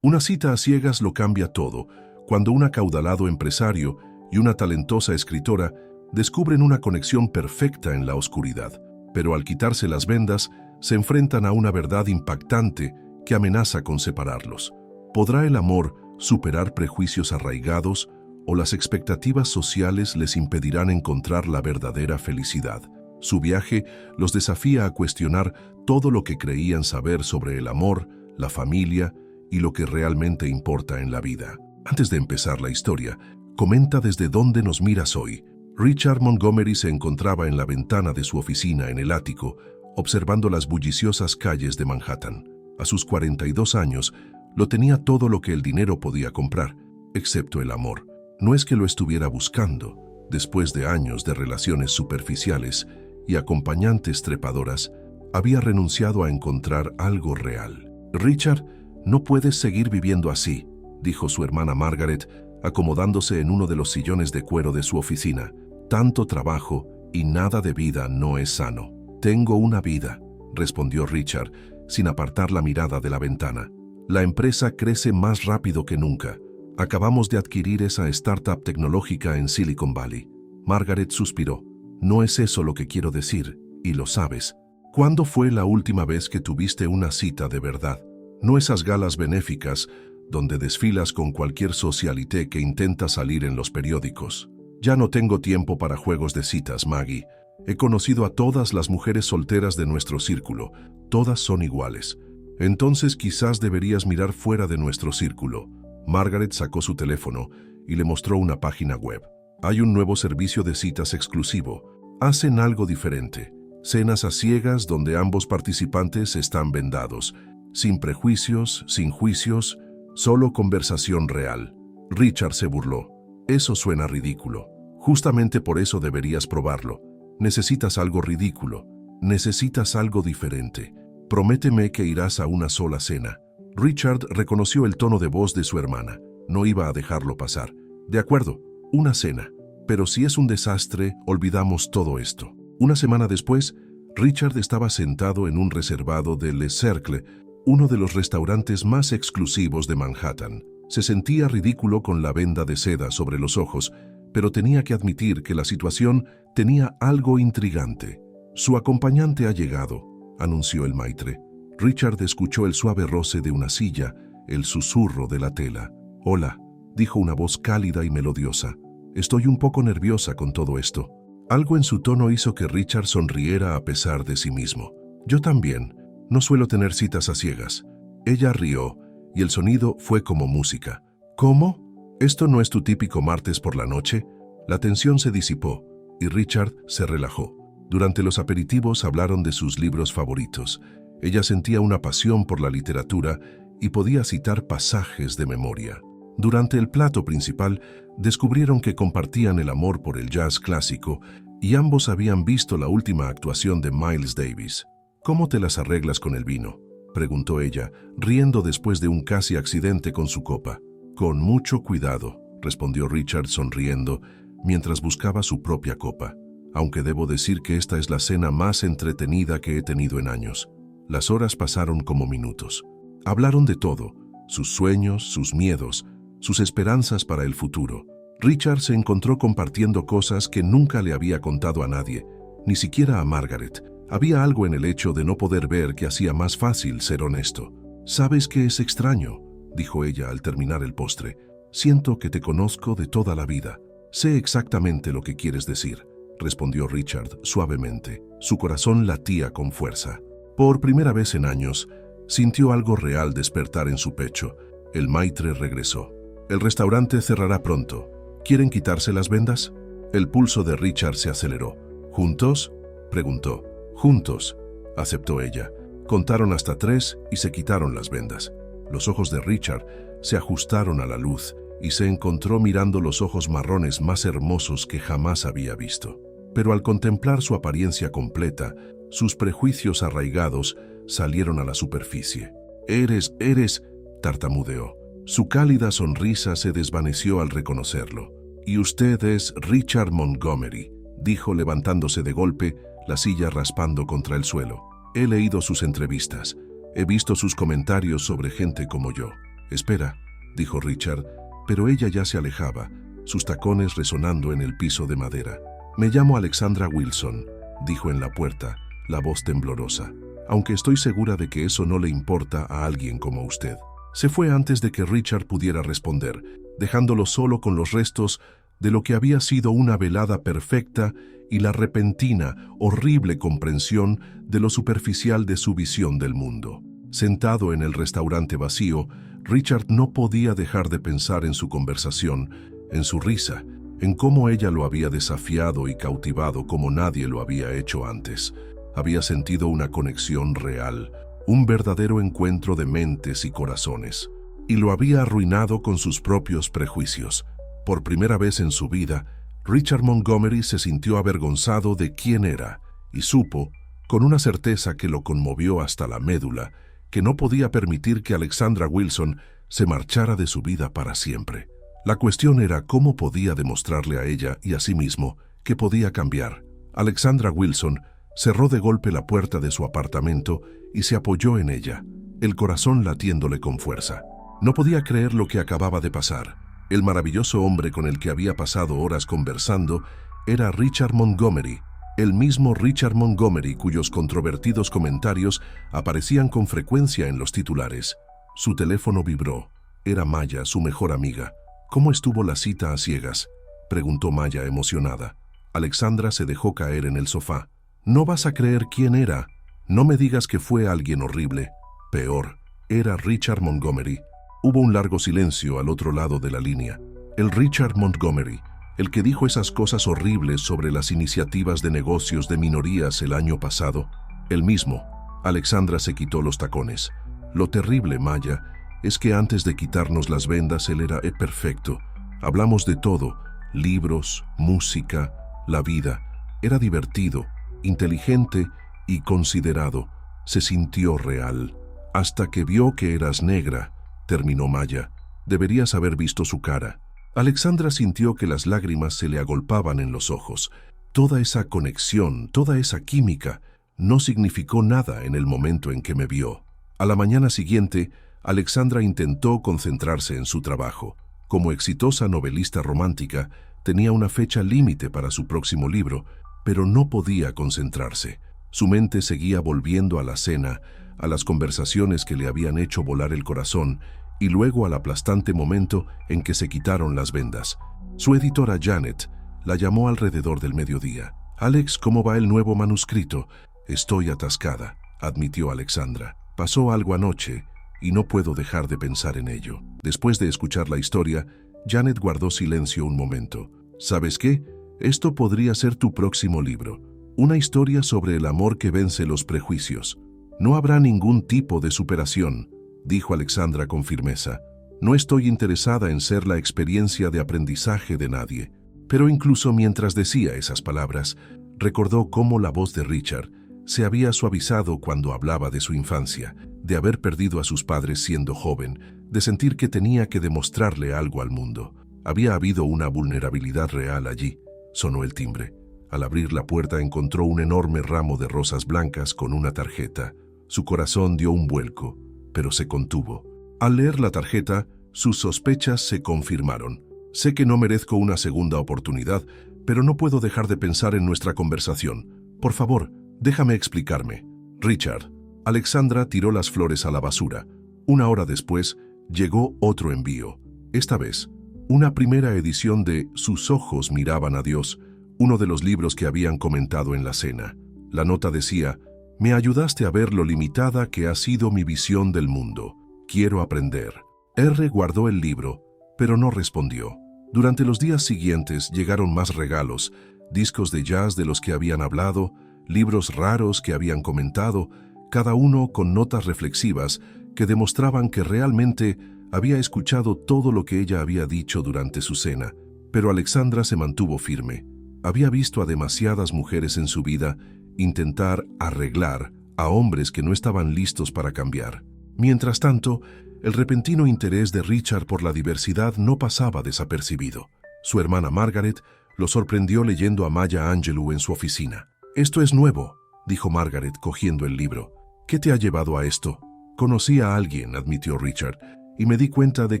Una cita a ciegas lo cambia todo, cuando un acaudalado empresario y una talentosa escritora descubren una conexión perfecta en la oscuridad, pero al quitarse las vendas, se enfrentan a una verdad impactante que amenaza con separarlos. ¿Podrá el amor superar prejuicios arraigados o las expectativas sociales les impedirán encontrar la verdadera felicidad? Su viaje los desafía a cuestionar todo lo que creían saber sobre el amor, la familia y lo que realmente importa en la vida. Antes de empezar la historia, comenta desde dónde nos miras hoy. Richard Montgomery se encontraba en la ventana de su oficina en el ático, observando las bulliciosas calles de Manhattan. A sus 42 años, lo tenía todo lo que el dinero podía comprar, excepto el amor. No es que lo estuviera buscando. Después de años de relaciones superficiales y acompañantes trepadoras, había renunciado a encontrar algo real. «Richard, no puedes seguir viviendo así», dijo su hermana Margaret, acomodándose en uno de los sillones de cuero de su oficina. «Tanto trabajo y nada de vida no es sano». «Tengo una vida», respondió Richard, sin apartar la mirada de la ventana. «La empresa crece más rápido que nunca. Acabamos de adquirir esa startup tecnológica en Silicon Valley». Margaret suspiró. «No es eso lo que quiero decir, y lo sabes. ¿Cuándo fue la última vez que tuviste una cita de verdad? No esas galas benéficas donde desfilas con cualquier socialité que intenta salir en los periódicos. Ya no tengo tiempo para juegos de citas, Maggie. He conocido a todas las mujeres solteras de nuestro círculo. Todas son iguales. Entonces quizás deberías mirar fuera de nuestro círculo». Margaret sacó su teléfono y le mostró una página web. «Hay un nuevo servicio de citas exclusivo. Hacen algo diferente. Cenas a ciegas donde ambos participantes están vendados. Sin prejuicios, sin juicios, solo conversación real». Richard se burló. «Eso suena ridículo. Justamente por eso deberías probarlo. Necesitas algo ridículo. Necesitas algo diferente. Prométeme que irás a una sola cena». Richard reconoció el tono de voz de su hermana. No iba a dejarlo pasar. «De acuerdo, una cena. Pero si es un desastre, olvidamos todo esto». Una semana después, Richard estaba sentado en un reservado de Le Cercle, uno de los restaurantes más exclusivos de Manhattan. Se sentía ridículo con la venda de seda sobre los ojos, pero tenía que admitir que la situación tenía algo intrigante. «Su acompañante ha llegado», anunció el maitre. Richard escuchó el suave roce de una silla, el susurro de la tela. «Hola», dijo una voz cálida y melodiosa. «Estoy un poco nerviosa con todo esto». Algo en su tono hizo que Richard sonriera a pesar de sí mismo. «Yo también. No suelo tener citas a ciegas». Ella rió, y el sonido fue como música. «¿Cómo? ¿Esto no es tu típico martes por la noche?» La tensión se disipó, y Richard se relajó. Durante los aperitivos hablaron de sus libros favoritos. Ella sentía una pasión por la literatura y podía citar pasajes de memoria. Durante el plato principal, descubrieron que compartían el amor por el jazz clásico y ambos habían visto la última actuación de Miles Davis. «¿Cómo te las arreglas con el vino?», preguntó ella, riendo después de un casi accidente con su copa. «Con mucho cuidado», respondió Richard sonriendo, mientras buscaba su propia copa. «Aunque debo decir que esta es la cena más entretenida que he tenido en años». Las horas pasaron como minutos. Hablaron de todo, sus sueños, sus miedos, sus esperanzas para el futuro. Richard se encontró compartiendo cosas que nunca le había contado a nadie, ni siquiera a Margaret. Había algo en el hecho de no poder ver que hacía más fácil ser honesto. «¿Sabes qué es extraño?», dijo ella al terminar el postre. «Siento que te conozco de toda la vida. Sé exactamente lo que quieres decir», respondió Richard suavemente. Su corazón latía con fuerza. Por primera vez en años, sintió algo real despertar en su pecho. El maitre regresó. «El restaurante cerrará pronto. ¿Quieren quitarse las vendas?». El pulso de Richard se aceleró. «¿Juntos?», preguntó. «Juntos», aceptó ella. Contaron hasta 3 y se quitaron las vendas. Los ojos de Richard se ajustaron a la luz y se encontró mirando los ojos marrones más hermosos que jamás había visto. Pero al contemplar su apariencia completa, sus prejuicios arraigados salieron a la superficie. «Eres», tartamudeó. Su cálida sonrisa se desvaneció al reconocerlo. «Y usted es Richard Montgomery», dijo levantándose de golpe, la silla raspando contra el suelo. «He leído sus entrevistas. He visto sus comentarios sobre gente como yo. Espera, dijo Richard, pero ella ya se alejaba, sus tacones resonando en el piso de madera. Me llamo Alexandra Wilson, dijo en la puerta, la voz temblorosa, aunque estoy segura de que eso no le importa a alguien como usted. Se fue antes de que Richard pudiera responder, dejándolo solo con los restos de lo que había sido una velada perfecta y la repentina, horrible comprensión de lo superficial de su visión del mundo. Sentado en el restaurante vacío, Richard no podía dejar de pensar en su conversación, en su risa, en cómo ella lo había desafiado y cautivado como nadie lo había hecho antes. Había sentido una conexión real, un verdadero encuentro de mentes y corazones, y lo había arruinado con sus propios prejuicios. Por primera vez en su vida, Richard Montgomery se sintió avergonzado de quién era y supo, con una certeza que lo conmovió hasta la médula, que no podía permitir que Alexandra Wilson se marchara de su vida para siempre. La cuestión era cómo podía demostrarle a ella y a sí mismo que podía cambiar. Alexandra Wilson cerró de golpe la puerta de su apartamento y se apoyó en ella, el corazón latiéndole con fuerza. No podía creer lo que acababa de pasar. El maravilloso hombre con el que había pasado horas conversando era Richard Montgomery, el mismo Richard Montgomery cuyos controvertidos comentarios aparecían con frecuencia en los titulares. Su teléfono vibró. Era Maya, su mejor amiga. ¿Cómo estuvo la cita a ciegas?, preguntó Maya emocionada. Alexandra se dejó caer en el sofá. No vas a creer quién era. No me digas que fue alguien horrible. Peor, era Richard Montgomery. Hubo un largo silencio al otro lado de la línea. El Richard Montgomery, el que dijo esas cosas horribles sobre las iniciativas de negocios de minorías el año pasado, el mismo. Alexandra se quitó los tacones. Lo terrible, Maya, es que antes de quitarnos las vendas él era perfecto. Hablamos de todo, libros, música, la vida. Era divertido, inteligente y considerado. Se sintió real. Hasta que vio que eras negra, terminó Maya. Deberías haber visto su cara. Alexandra sintió que las lágrimas se le agolpaban en los ojos. Toda esa conexión, toda esa química, no significó nada en el momento en que me vio. A la mañana siguiente, Alexandra intentó concentrarse en su trabajo. Como exitosa novelista romántica, tenía una fecha límite para su próximo libro, pero no podía concentrarse. Su mente seguía volviendo a la cena, a las conversaciones que le habían hecho volar el corazón, y luego al aplastante momento en que se quitaron las vendas. Su editora Janet la llamó alrededor del mediodía. «Alex, ¿cómo va el nuevo manuscrito?» «Estoy atascada», admitió Alexandra. «Pasó algo anoche y no puedo dejar de pensar en ello». Después de escuchar la historia, Janet guardó silencio un momento. «¿Sabes qué? Esto podría ser tu próximo libro. Una historia sobre el amor que vence los prejuicios. No habrá ningún tipo de superación», dijo Alexandra con firmeza. «No estoy interesada en ser la experiencia de aprendizaje de nadie». Pero incluso mientras decía esas palabras, recordó cómo la voz de Richard se había suavizado cuando hablaba de su infancia, de haber perdido a sus padres siendo joven, de sentir que tenía que demostrarle algo al mundo. Había habido una vulnerabilidad real allí. Sonó el timbre. Al abrir la puerta encontró un enorme ramo de rosas blancas con una tarjeta. Su corazón dio un vuelco, pero se contuvo. Al leer la tarjeta, sus sospechas se confirmaron. «Sé que no merezco una segunda oportunidad, pero no puedo dejar de pensar en nuestra conversación. Por favor, déjame explicarme. Richard». Alexandra tiró las flores a la basura. Una hora después, llegó otro envío. Esta vez, una primera edición de Sus ojos miraban a Dios, uno de los libros que habían comentado en la cena. La nota decía: «Me ayudaste a ver lo limitada que ha sido mi visión del mundo. Quiero aprender». R guardó el libro, pero no respondió. Durante los días siguientes llegaron más regalos, discos de jazz de los que habían hablado, libros raros que habían comentado, cada uno con notas reflexivas que demostraban que realmente había escuchado todo lo que ella había dicho durante su cena. Pero Alexandra se mantuvo firme. Había visto a demasiadas mujeres en su vida intentar arreglar a hombres que no estaban listos para cambiar. Mientras tanto, el repentino interés de Richard por la diversidad no pasaba desapercibido. Su hermana Margaret lo sorprendió leyendo a Maya Angelou en su oficina. «Esto es nuevo», dijo Margaret cogiendo el libro. «¿Qué te ha llevado a esto?» «Conocí a alguien», admitió Richard, y me di cuenta de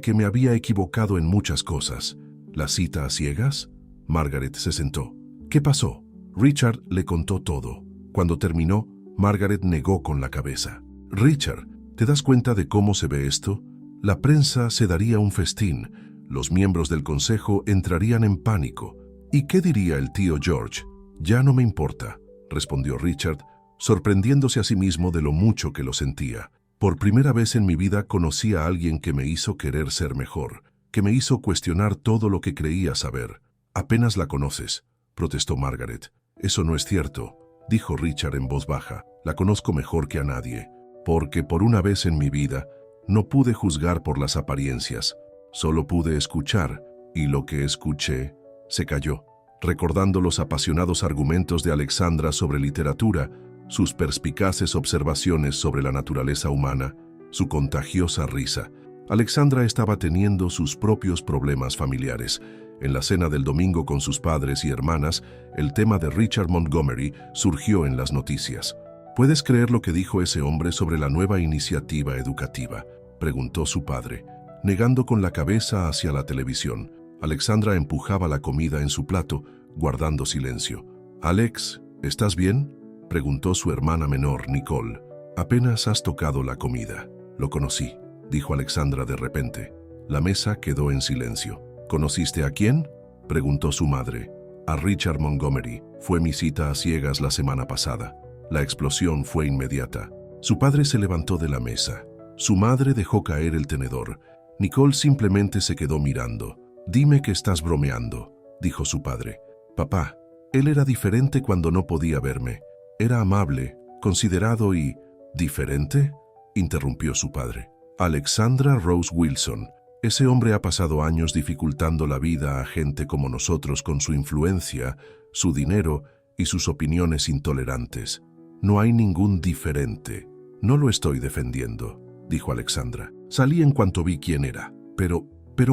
que me había equivocado en muchas cosas. ¿La cita a ciegas? Margaret se sentó. ¿Qué pasó? Richard le contó todo. Cuando terminó, Margaret negó con la cabeza. Richard, ¿te das cuenta de cómo se ve esto? La prensa se daría un festín. Los miembros del consejo entrarían en pánico. ¿Y qué diría el tío George? Ya no me importa, respondió Richard, sorprendiéndose a sí mismo de lo mucho que lo sentía. Por primera vez en mi vida conocí a alguien que me hizo querer ser mejor, que me hizo cuestionar todo lo que creía saber. Apenas la conoces, protestó Margaret. Eso no es cierto, dijo Richard en voz baja. La conozco mejor que a nadie, porque por una vez en mi vida no pude juzgar por las apariencias, solo pude escuchar, y lo que escuché se cayó. Recordando los apasionados argumentos de Alexandra sobre literatura, sus perspicaces observaciones sobre la naturaleza humana, su contagiosa risa, Alexandra estaba teniendo sus propios problemas familiares. En la cena del domingo con sus padres y hermanas, el tema de Richard Montgomery surgió en las noticias. ¿Puedes creer lo que dijo ese hombre sobre la nueva iniciativa educativa?, preguntó su padre, negando con la cabeza hacia la televisión. Alexandra empujaba la comida en su plato, guardando silencio. «Alex, ¿estás bien?», preguntó su hermana menor, Nicole. «Apenas has tocado la comida». «Lo conocí», dijo Alexandra de repente. La mesa quedó en silencio. «¿Conociste a quién?», preguntó su madre. «A Richard Montgomery. Fue mi cita a ciegas la semana pasada». La explosión fue inmediata. Su padre se levantó de la mesa. Su madre dejó caer el tenedor. Nicole simplemente se quedó mirando. «Dime que estás bromeando», dijo su padre. «Papá, él era diferente cuando no podía verme. Era amable, considerado y...» «¿Diferente?», interrumpió su padre. «Alexandra Rose Wilson. Ese hombre ha pasado años dificultando la vida a gente como nosotros con su influencia, su dinero y sus opiniones intolerantes. No hay ningún diferente. No lo estoy defendiendo», dijo Alexandra. «Salí en cuanto vi quién era. ¿Pero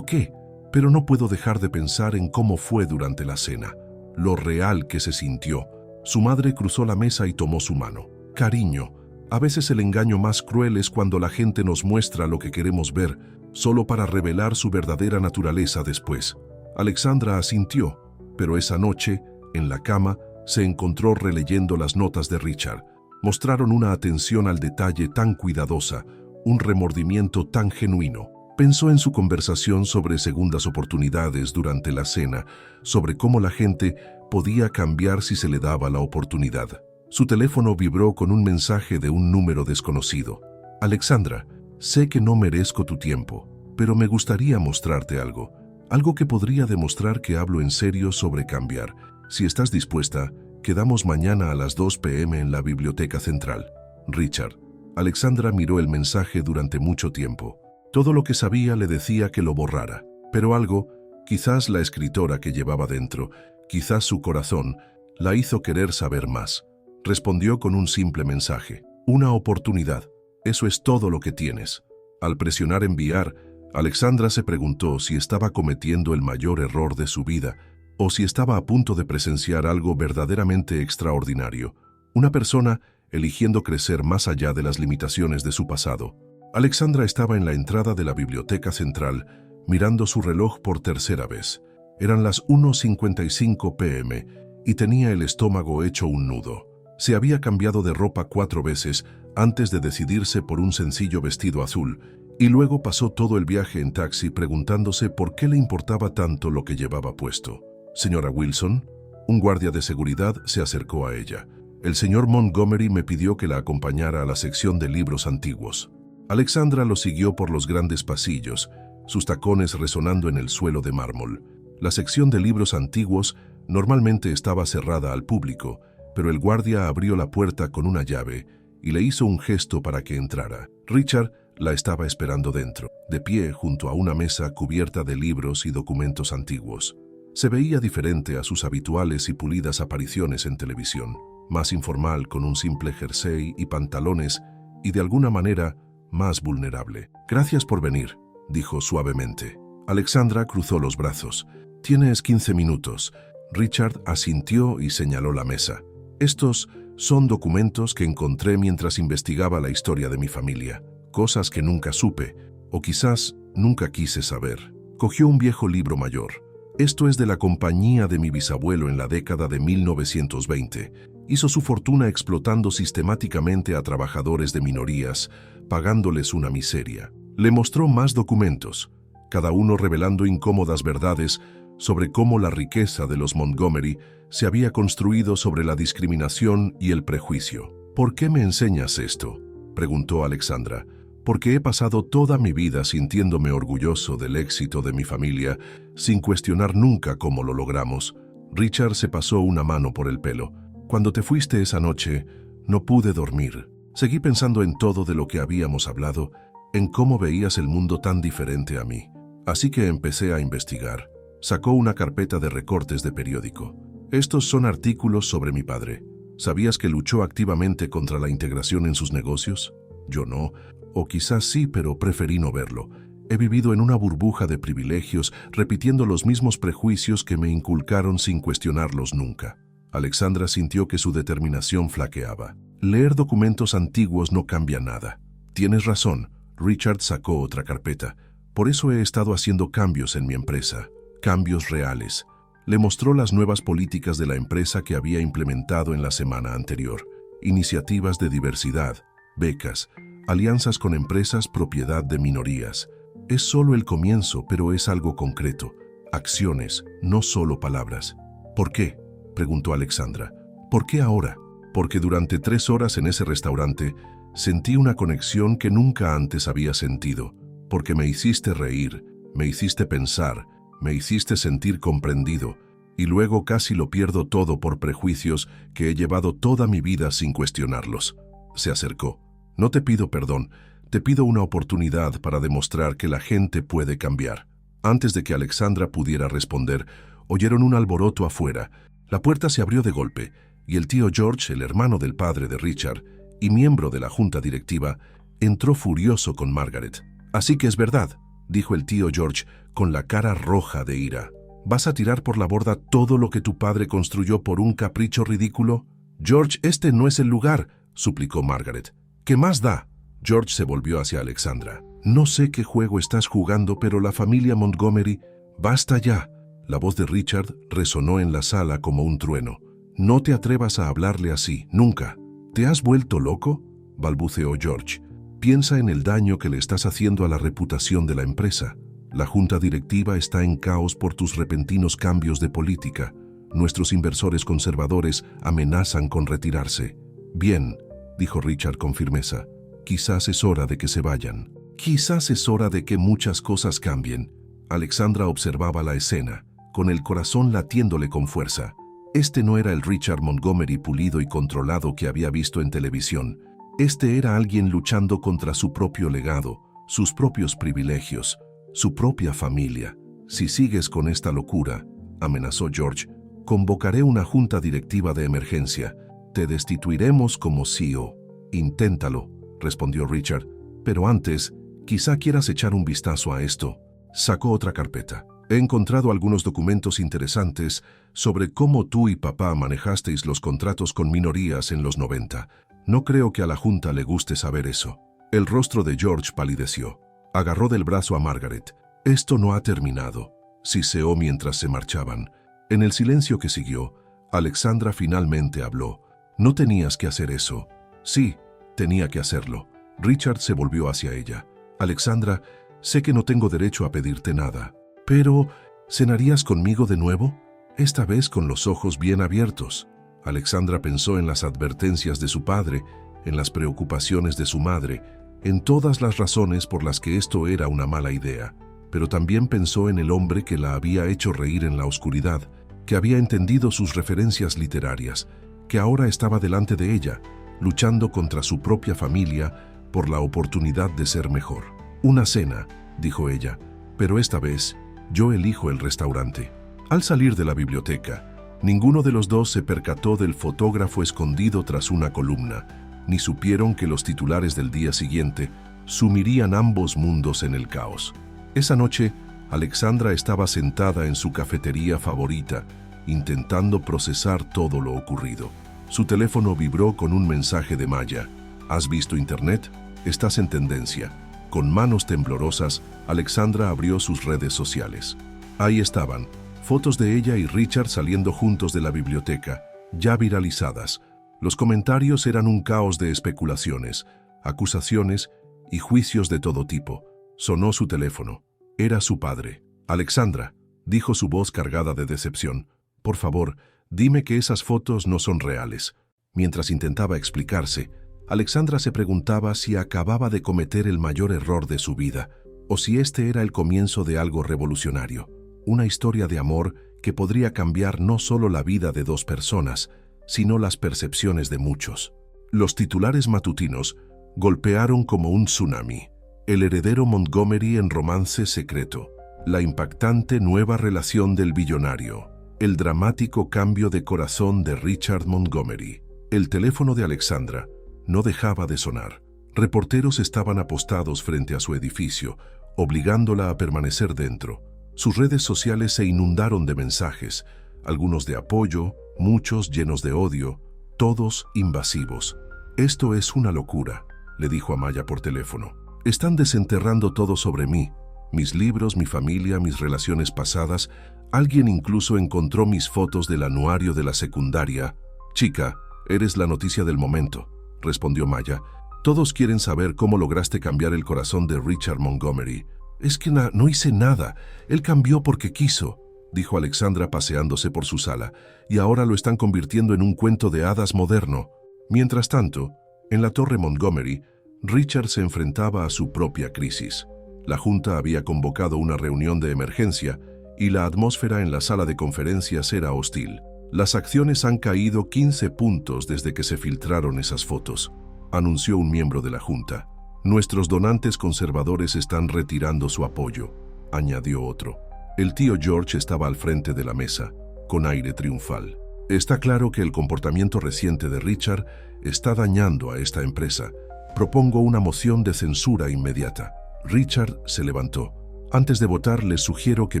qué? Pero no puedo dejar de pensar en cómo fue durante la cena, lo real que se sintió». Su madre cruzó la mesa y tomó su mano. «Cariño, a veces el engaño más cruel es cuando la gente nos muestra lo que queremos ver, solo para revelar su verdadera naturaleza después». Alexandra asintió, pero esa noche, en la cama, se encontró releyendo las notas de Richard. Mostraron una atención al detalle tan cuidadosa, un remordimiento tan genuino. Pensó en su conversación sobre segundas oportunidades durante la cena, sobre cómo la gente podía cambiar si se le daba la oportunidad. Su teléfono vibró con un mensaje de un número desconocido. «Alexandra, sé que no merezco tu tiempo, pero me gustaría mostrarte algo que podría demostrar que hablo en serio sobre cambiar. Si estás dispuesta, quedamos mañana a las 2 p.m. en la Biblioteca Central. Richard». Alexandra miró el mensaje durante mucho tiempo. Todo lo que sabía le decía que lo borrara, pero algo, quizás la escritora que llevaba dentro, quizás su corazón, la hizo querer saber más. Respondió con un simple mensaje: «Una oportunidad. Eso es todo lo que tienes». Al presionar enviar, Alexandra se preguntó si estaba cometiendo el mayor error de su vida o si estaba a punto de presenciar algo verdaderamente extraordinario. Una persona eligiendo crecer más allá de las limitaciones de su pasado. Alexandra estaba en la entrada de la Biblioteca Central, mirando su reloj por tercera vez. Eran las 1:55 p.m. y tenía el estómago hecho un nudo. Se había cambiado de ropa 4 veces antes de decidirse por un sencillo vestido azul, y luego pasó todo el viaje en taxi preguntándose por qué le importaba tanto lo que llevaba puesto. «Señora Wilson», un guardia de seguridad se acercó a ella. «El señor Montgomery me pidió que la acompañara a la sección de libros antiguos». Alexandra lo siguió por los grandes pasillos, sus tacones resonando en el suelo de mármol. La sección de libros antiguos normalmente estaba cerrada al público, pero el guardia abrió la puerta con una llave y le hizo un gesto para que entrara. Richard la estaba esperando dentro, de pie junto a una mesa cubierta de libros y documentos antiguos. Se veía diferente a sus habituales y pulidas apariciones en televisión, más informal con un simple jersey y pantalones y de alguna manera más vulnerable. «Gracias por venir», dijo suavemente. Alexandra cruzó los brazos. «Tienes 15 minutos». Richard asintió y señaló la mesa. «Estos son documentos que encontré mientras investigaba la historia de mi familia. Cosas que nunca supe, O quizás nunca quise saber. Cogió un viejo libro mayor. Esto es de la compañía de mi bisabuelo en la década de 1920. Hizo su fortuna explotando sistemáticamente a trabajadores de minorías, pagándoles una miseria. Le mostró más documentos, cada uno revelando incómodas verdades sobre cómo la riqueza de los Montgomery se había construido sobre la discriminación y el prejuicio. ¿Por qué me enseñas esto?, preguntó Alexandra. Porque he pasado toda mi vida sintiéndome orgulloso del éxito de mi familia, sin cuestionar nunca cómo lo logramos. Richard se pasó una mano por el pelo. Cuando te fuiste esa noche, no pude dormir. Seguí pensando en todo de lo que habíamos hablado, en cómo veías el mundo tan diferente a mí. Así que empecé a investigar. Sacó una carpeta de recortes de periódico. Estos son artículos sobre mi padre. ¿Sabías que luchó activamente contra la integración en sus negocios? Yo no. O quizás sí, pero preferí no verlo. He vivido en una burbuja de privilegios, repitiendo los mismos prejuicios que me inculcaron sin cuestionarlos nunca. Alexandra sintió que su determinación flaqueaba. Leer documentos antiguos no cambia nada. Tienes razón, Richard sacó otra carpeta. Por eso he estado haciendo cambios en mi empresa. Cambios reales. Le mostró las nuevas políticas de la empresa que había implementado en la semana anterior. Iniciativas de diversidad, becas, alianzas con empresas propiedad de minorías. Es solo el comienzo, pero es algo concreto. Acciones, no solo palabras. ¿Por qué?, preguntó Alexandra. ¿Por qué ahora? Porque durante 3 horas en ese restaurante sentí una conexión que nunca antes había sentido. Porque me hiciste reír, me hiciste pensar, me hiciste sentir comprendido. Y luego casi lo pierdo todo por prejuicios que he llevado toda mi vida sin cuestionarlos. Se acercó. No te pido perdón, te pido una oportunidad para demostrar que la gente puede cambiar. Antes de que Alexandra pudiera responder, oyeron un alboroto afuera. La puerta se abrió de golpe, y el tío George, el hermano del padre de Richard, y miembro de la junta directiva, entró furioso con Margaret. Así que es verdad, dijo el tío George, con la cara roja de ira. ¿Vas a tirar por la borda todo lo que tu padre construyó por un capricho ridículo? George, este no es el lugar, suplicó Margaret. ¿Qué más da? George se volvió hacia Alexandra. No sé qué juego estás jugando, pero la familia Montgomery... ¡Basta ya! La voz de Richard resonó en la sala como un trueno. No te atrevas a hablarle así, nunca. ¿Te has vuelto loco?, balbuceó George. Piensa en el daño que le estás haciendo a la reputación de la empresa. La junta directiva está en caos por tus repentinos cambios de política. Nuestros inversores conservadores amenazan con retirarse. Bien, dijo Richard con firmeza. Quizás es hora de que se vayan. Quizás es hora de que muchas cosas cambien. Alexandra observaba la escena, con el corazón latiéndole con fuerza. Este no era el Richard Montgomery pulido y controlado que había visto en televisión. Este era alguien luchando contra su propio legado, sus propios privilegios, su propia familia. Si sigues con esta locura, amenazó George, convocaré una junta directiva de emergencia. Te destituiremos como CEO. Inténtalo, respondió Richard. Pero antes, quizá quieras echar un vistazo a esto. Sacó otra carpeta. He encontrado algunos documentos interesantes sobre cómo tú y papá manejasteis los contratos con minorías en los 90. No creo que a la junta le guste saber eso. El rostro de George palideció. Agarró del brazo a Margaret. Esto no ha terminado, siseó mientras se marchaban. En el silencio que siguió, Alexandra finalmente habló. No tenías que hacer eso. Sí, tenía que hacerlo. Richard se volvió hacia ella. Alexandra, sé que no tengo derecho a pedirte nada, pero ¿cenarías conmigo de nuevo? Esta vez con los ojos bien abiertos. Alexandra pensó en las advertencias de su padre, en las preocupaciones de su madre, en todas las razones por las que esto era una mala idea, pero también pensó en el hombre que la había hecho reír en la oscuridad, que había entendido sus referencias literarias, que ahora estaba delante de ella, luchando contra su propia familia por la oportunidad de ser mejor. Una cena, dijo ella, pero esta vez yo elijo el restaurante. Al salir de la biblioteca, ninguno de los dos se percató del fotógrafo escondido tras una columna, ni supieron que los titulares del día siguiente sumirían ambos mundos en el caos. Esa noche, Alexandra estaba sentada en su cafetería favorita, intentando procesar todo lo ocurrido. Su teléfono vibró con un mensaje de Maya. ¿Has visto internet? Estás en tendencia. Con manos temblorosas, Alexandra abrió sus redes sociales. Ahí estaban, fotos de ella y Richard saliendo juntos de la biblioteca, ya viralizadas. Los comentarios eran un caos de especulaciones, acusaciones y juicios de todo tipo. Sonó su teléfono. Era su padre. «Alexandra», dijo su voz cargada de decepción, «por favor, dime que esas fotos no son reales». Mientras intentaba explicarse, Alexandra se preguntaba si acababa de cometer el mayor error de su vida, o si este era el comienzo de algo revolucionario, una historia de amor que podría cambiar no solo la vida de dos personas, sino las percepciones de muchos. Los titulares matutinos golpearon como un tsunami. El heredero Montgomery en romance secreto, la impactante nueva relación del billonario, el dramático cambio de corazón de Richard Montgomery. El teléfono de Alexandra no dejaba de sonar. Reporteros estaban apostados frente a su edificio, obligándola a permanecer dentro. Sus redes sociales se inundaron de mensajes, algunos de apoyo, muchos llenos de odio, todos invasivos. «Esto es una locura», le dijo a Maya por teléfono. «Están desenterrando todo sobre mí, mis libros, mi familia, mis relaciones pasadas. Alguien incluso encontró mis fotos del anuario de la secundaria». «Chica, eres la noticia del momento», respondió Maya. «Todos quieren saber cómo lograste cambiar el corazón de Richard Montgomery». «Es que no hice nada. Él cambió porque quiso», dijo Alexandra paseándose por su sala, «y ahora lo están convirtiendo en un cuento de hadas moderno». Mientras tanto, en la Torre Montgomery, Richard se enfrentaba a su propia crisis. La Junta había convocado una reunión de emergencia y la atmósfera en la sala de conferencias era hostil. «Las acciones han caído 15 puntos desde que se filtraron esas fotos», anunció un miembro de la Junta. «Nuestros donantes conservadores están retirando su apoyo», añadió otro. El tío George estaba al frente de la mesa, con aire triunfal. «Está claro que el comportamiento reciente de Richard está dañando a esta empresa. Propongo una moción de censura inmediata». Richard se levantó. «Antes de votar, les sugiero que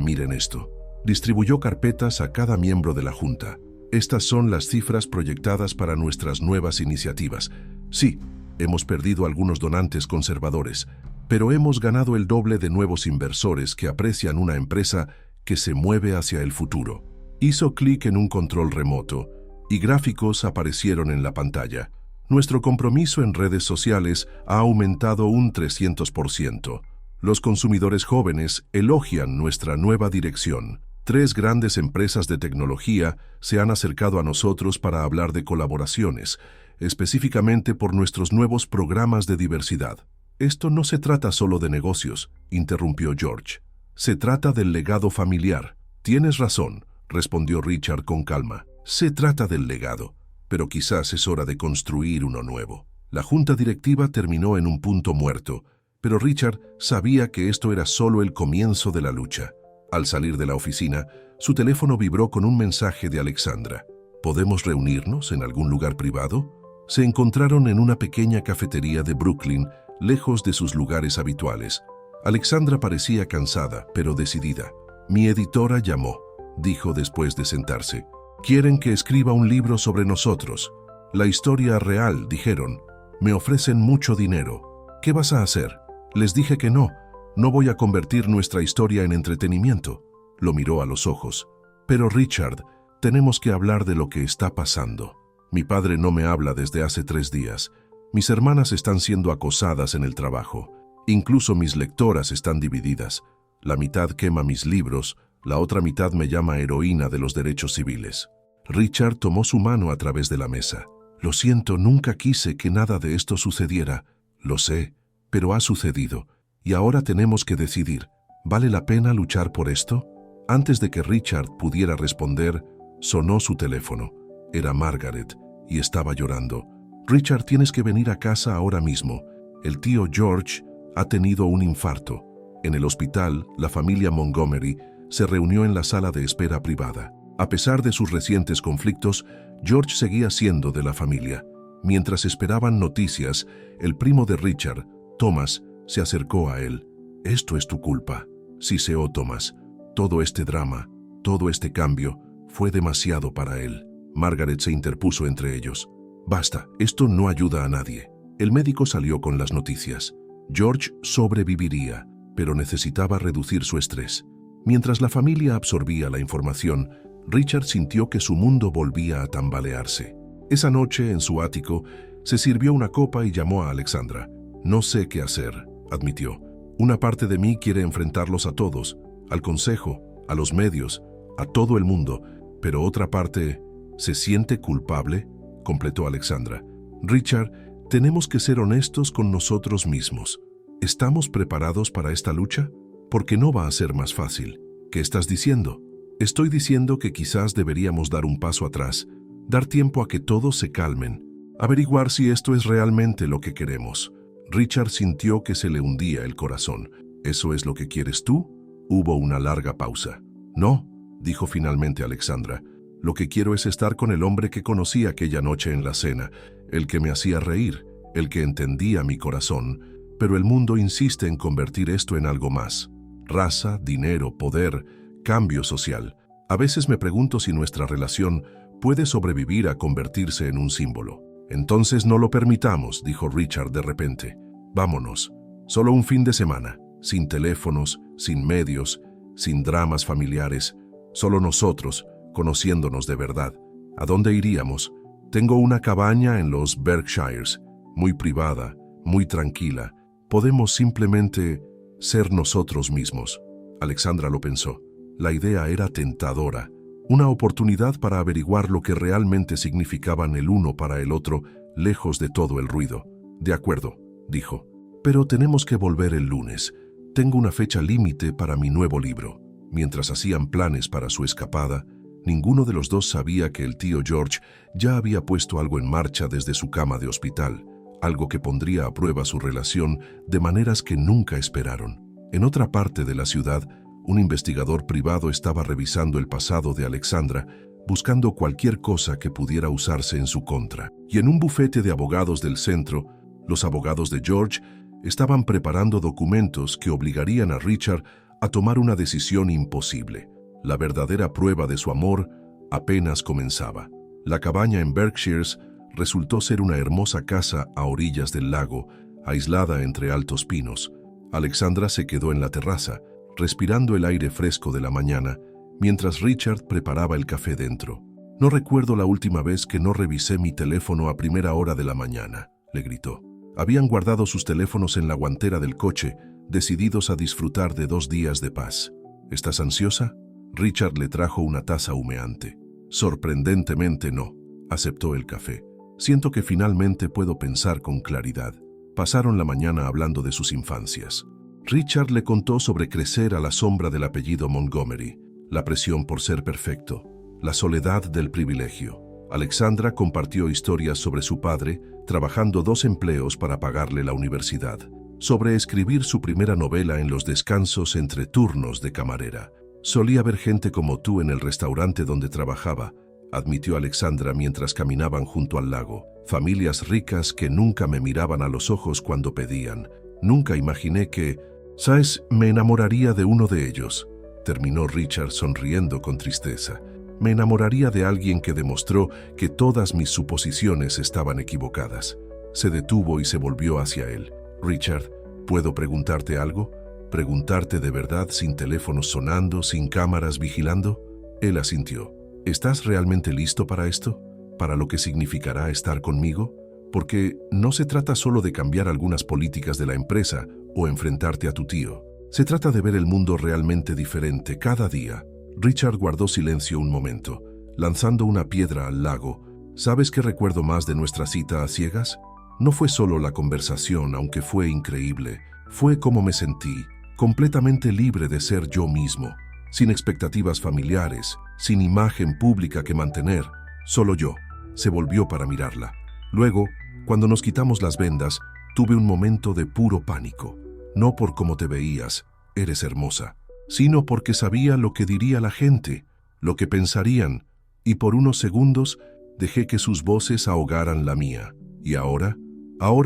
miren esto». Distribuyó carpetas a cada miembro de la Junta. «Estas son las cifras proyectadas para nuestras nuevas iniciativas. Sí, hemos perdido algunos donantes conservadores, pero hemos ganado el doble de nuevos inversores que aprecian una empresa que se mueve hacia el futuro». Hizo clic en un control remoto y gráficos aparecieron en la pantalla. «Nuestro compromiso en redes sociales ha aumentado un 300%. Los consumidores jóvenes elogian nuestra nueva dirección. 3 grandes empresas de tecnología se han acercado a nosotros para hablar de colaboraciones, específicamente por nuestros nuevos programas de diversidad». «Esto no se trata solo de negocios», interrumpió George. «Se trata del legado familiar». «Tienes razón», respondió Richard con calma. «Se trata del legado, pero quizás es hora de construir uno nuevo». La junta directiva terminó en un punto muerto, pero Richard sabía que esto era solo el comienzo de la lucha. Al salir de la oficina, su teléfono vibró con un mensaje de Alexandra. «¿Podemos reunirnos en algún lugar privado?» Se encontraron en una pequeña cafetería de Brooklyn, lejos de sus lugares habituales. Alexandra parecía cansada, pero decidida. «Mi editora llamó», dijo después de sentarse. «Quieren que escriba un libro sobre nosotros. La historia real», dijeron. «Me ofrecen mucho dinero. ¿Qué vas a hacer?» Les dije que no. No voy a convertir nuestra historia en entretenimiento. Lo miró a los ojos. «Pero Richard, tenemos que hablar de lo que está pasando. Mi padre no me habla desde hace 3 días. Mis hermanas están siendo acosadas en el trabajo. Incluso mis lectoras están divididas. La mitad quema mis libros, la otra mitad me llama heroína de los derechos civiles». Richard tomó su mano a través de la mesa. «Lo siento, nunca quise que nada de esto sucediera. Lo sé, pero ha sucedido. Y ahora tenemos que decidir. ¿Vale la pena luchar por esto?» Antes de que Richard pudiera responder, sonó su teléfono. Era Margaret, y estaba llorando. «Richard, tienes que venir a casa ahora mismo. El tío George ha tenido un infarto». En el hospital, la familia Montgomery se reunió en la sala de espera privada. A pesar de sus recientes conflictos, George seguía siendo de la familia. Mientras esperaban noticias, el primo de Richard, Thomas, se acercó a él. «Esto es tu culpa», siseó Thomas. «Todo este drama, todo este cambio, fue demasiado para él». Margaret se interpuso entre ellos. «Basta, esto no ayuda a nadie». El médico salió con las noticias. George sobreviviría, pero necesitaba reducir su estrés. Mientras la familia absorbía la información, Richard sintió que su mundo volvía a tambalearse. Esa noche, en su ático, se sirvió una copa y llamó a Alexandra. «No sé qué hacer», admitió. «Una parte de mí quiere enfrentarlos a todos, al consejo, a los medios, a todo el mundo, pero otra parte se siente culpable», completó Alexandra. «Richard, tenemos que ser honestos con nosotros mismos. ¿Estamos preparados para esta lucha? Porque no va a ser más fácil. ¿Qué estás diciendo?» «Estoy diciendo que quizás deberíamos dar un paso atrás, dar tiempo a que todos se calmen, averiguar si esto es realmente lo que queremos». Richard sintió que se le hundía el corazón. «¿Eso es lo que quieres tú?» Hubo una larga pausa. «No», dijo finalmente Alexandra. «Lo que quiero es estar con el hombre que conocí aquella noche en la cena, el que me hacía reír, el que entendía mi corazón, pero el mundo insiste en convertir esto en algo más. Raza, dinero, poder, cambio social. A veces me pregunto si nuestra relación puede sobrevivir a convertirse en un símbolo». «Entonces no lo permitamos», dijo Richard de repente. «Vámonos. Solo un fin de semana, sin teléfonos, sin medios, sin dramas familiares, solo nosotros, conociéndonos de verdad. ¿A dónde iríamos? Tengo una cabaña en los Berkshires, muy privada, muy tranquila. Podemos simplemente ser nosotros mismos». Alexandra lo pensó. La idea era tentadora. Una oportunidad para averiguar lo que realmente significaban el uno para el otro, lejos de todo el ruido. «De acuerdo», dijo. «Pero tenemos que volver el lunes. Tengo una fecha límite para mi nuevo libro». Mientras hacían planes para su escapada, ninguno de los dos sabía que el tío George ya había puesto algo en marcha desde su cama de hospital, algo que pondría a prueba su relación de maneras que nunca esperaron. En otra parte de la ciudad, un investigador privado estaba revisando el pasado de Alexandra, buscando cualquier cosa que pudiera usarse en su contra. Y en un bufete de abogados del centro, los abogados de George estaban preparando documentos que obligarían a Richard a tomar una decisión imposible. La verdadera prueba de su amor apenas comenzaba. La cabaña en Berkshires resultó ser una hermosa casa a orillas del lago, aislada entre altos pinos. Alexandra se quedó en la terraza, respirando el aire fresco de la mañana, mientras Richard preparaba el café dentro. «No recuerdo la última vez que no revisé mi teléfono a primera hora de la mañana», le gritó. Habían guardado sus teléfonos en la guantera del coche, decididos a disfrutar de 2 días de paz. «¿Estás ansiosa?» Richard le trajo una taza humeante. «Sorprendentemente no», aceptó el café. «Siento que finalmente puedo pensar con claridad». Pasaron la mañana hablando de sus infancias. Richard le contó sobre crecer a la sombra del apellido Montgomery, la presión por ser perfecto, la soledad del privilegio. Alexandra compartió historias sobre su padre, trabajando 2 empleos para pagarle la universidad, sobre escribir su primera novela en los descansos entre turnos de camarera. «Solía ver gente como tú en el restaurante donde trabajaba», admitió Alexandra mientras caminaban junto al lago. «Familias ricas que nunca me miraban a los ojos cuando pedían. Nunca imaginé que, ¿sabes? Me enamoraría de uno de ellos», terminó Richard sonriendo con tristeza. «Me enamoraría de alguien que demostró que todas mis suposiciones estaban equivocadas». Se detuvo y se volvió hacia él. «Richard, ¿puedo preguntarte algo? ¿Preguntarte de verdad sin teléfonos sonando, sin cámaras vigilando?» Él asintió. «¿Estás realmente listo para esto? ¿Para lo que significará estar conmigo? Porque no se trata solo de cambiar algunas políticas de la empresa o enfrentarte a tu tío. Se trata de ver el mundo realmente diferente cada día». Richard guardó silencio un momento, lanzando una piedra al lago. «¿Sabes qué recuerdo más de nuestra cita a ciegas? No fue solo la conversación, aunque fue increíble. Fue cómo me sentí, completamente libre de ser yo mismo, sin expectativas familiares, sin imagen pública que mantener, solo yo». Se volvió para mirarla. «Luego, cuando nos quitamos las vendas, tuve un momento de puro pánico. No por cómo te veías, eres hermosa, sino porque sabía lo que diría la gente, lo que pensarían, y por unos segundos dejé que sus voces ahogaran la mía. Y ahora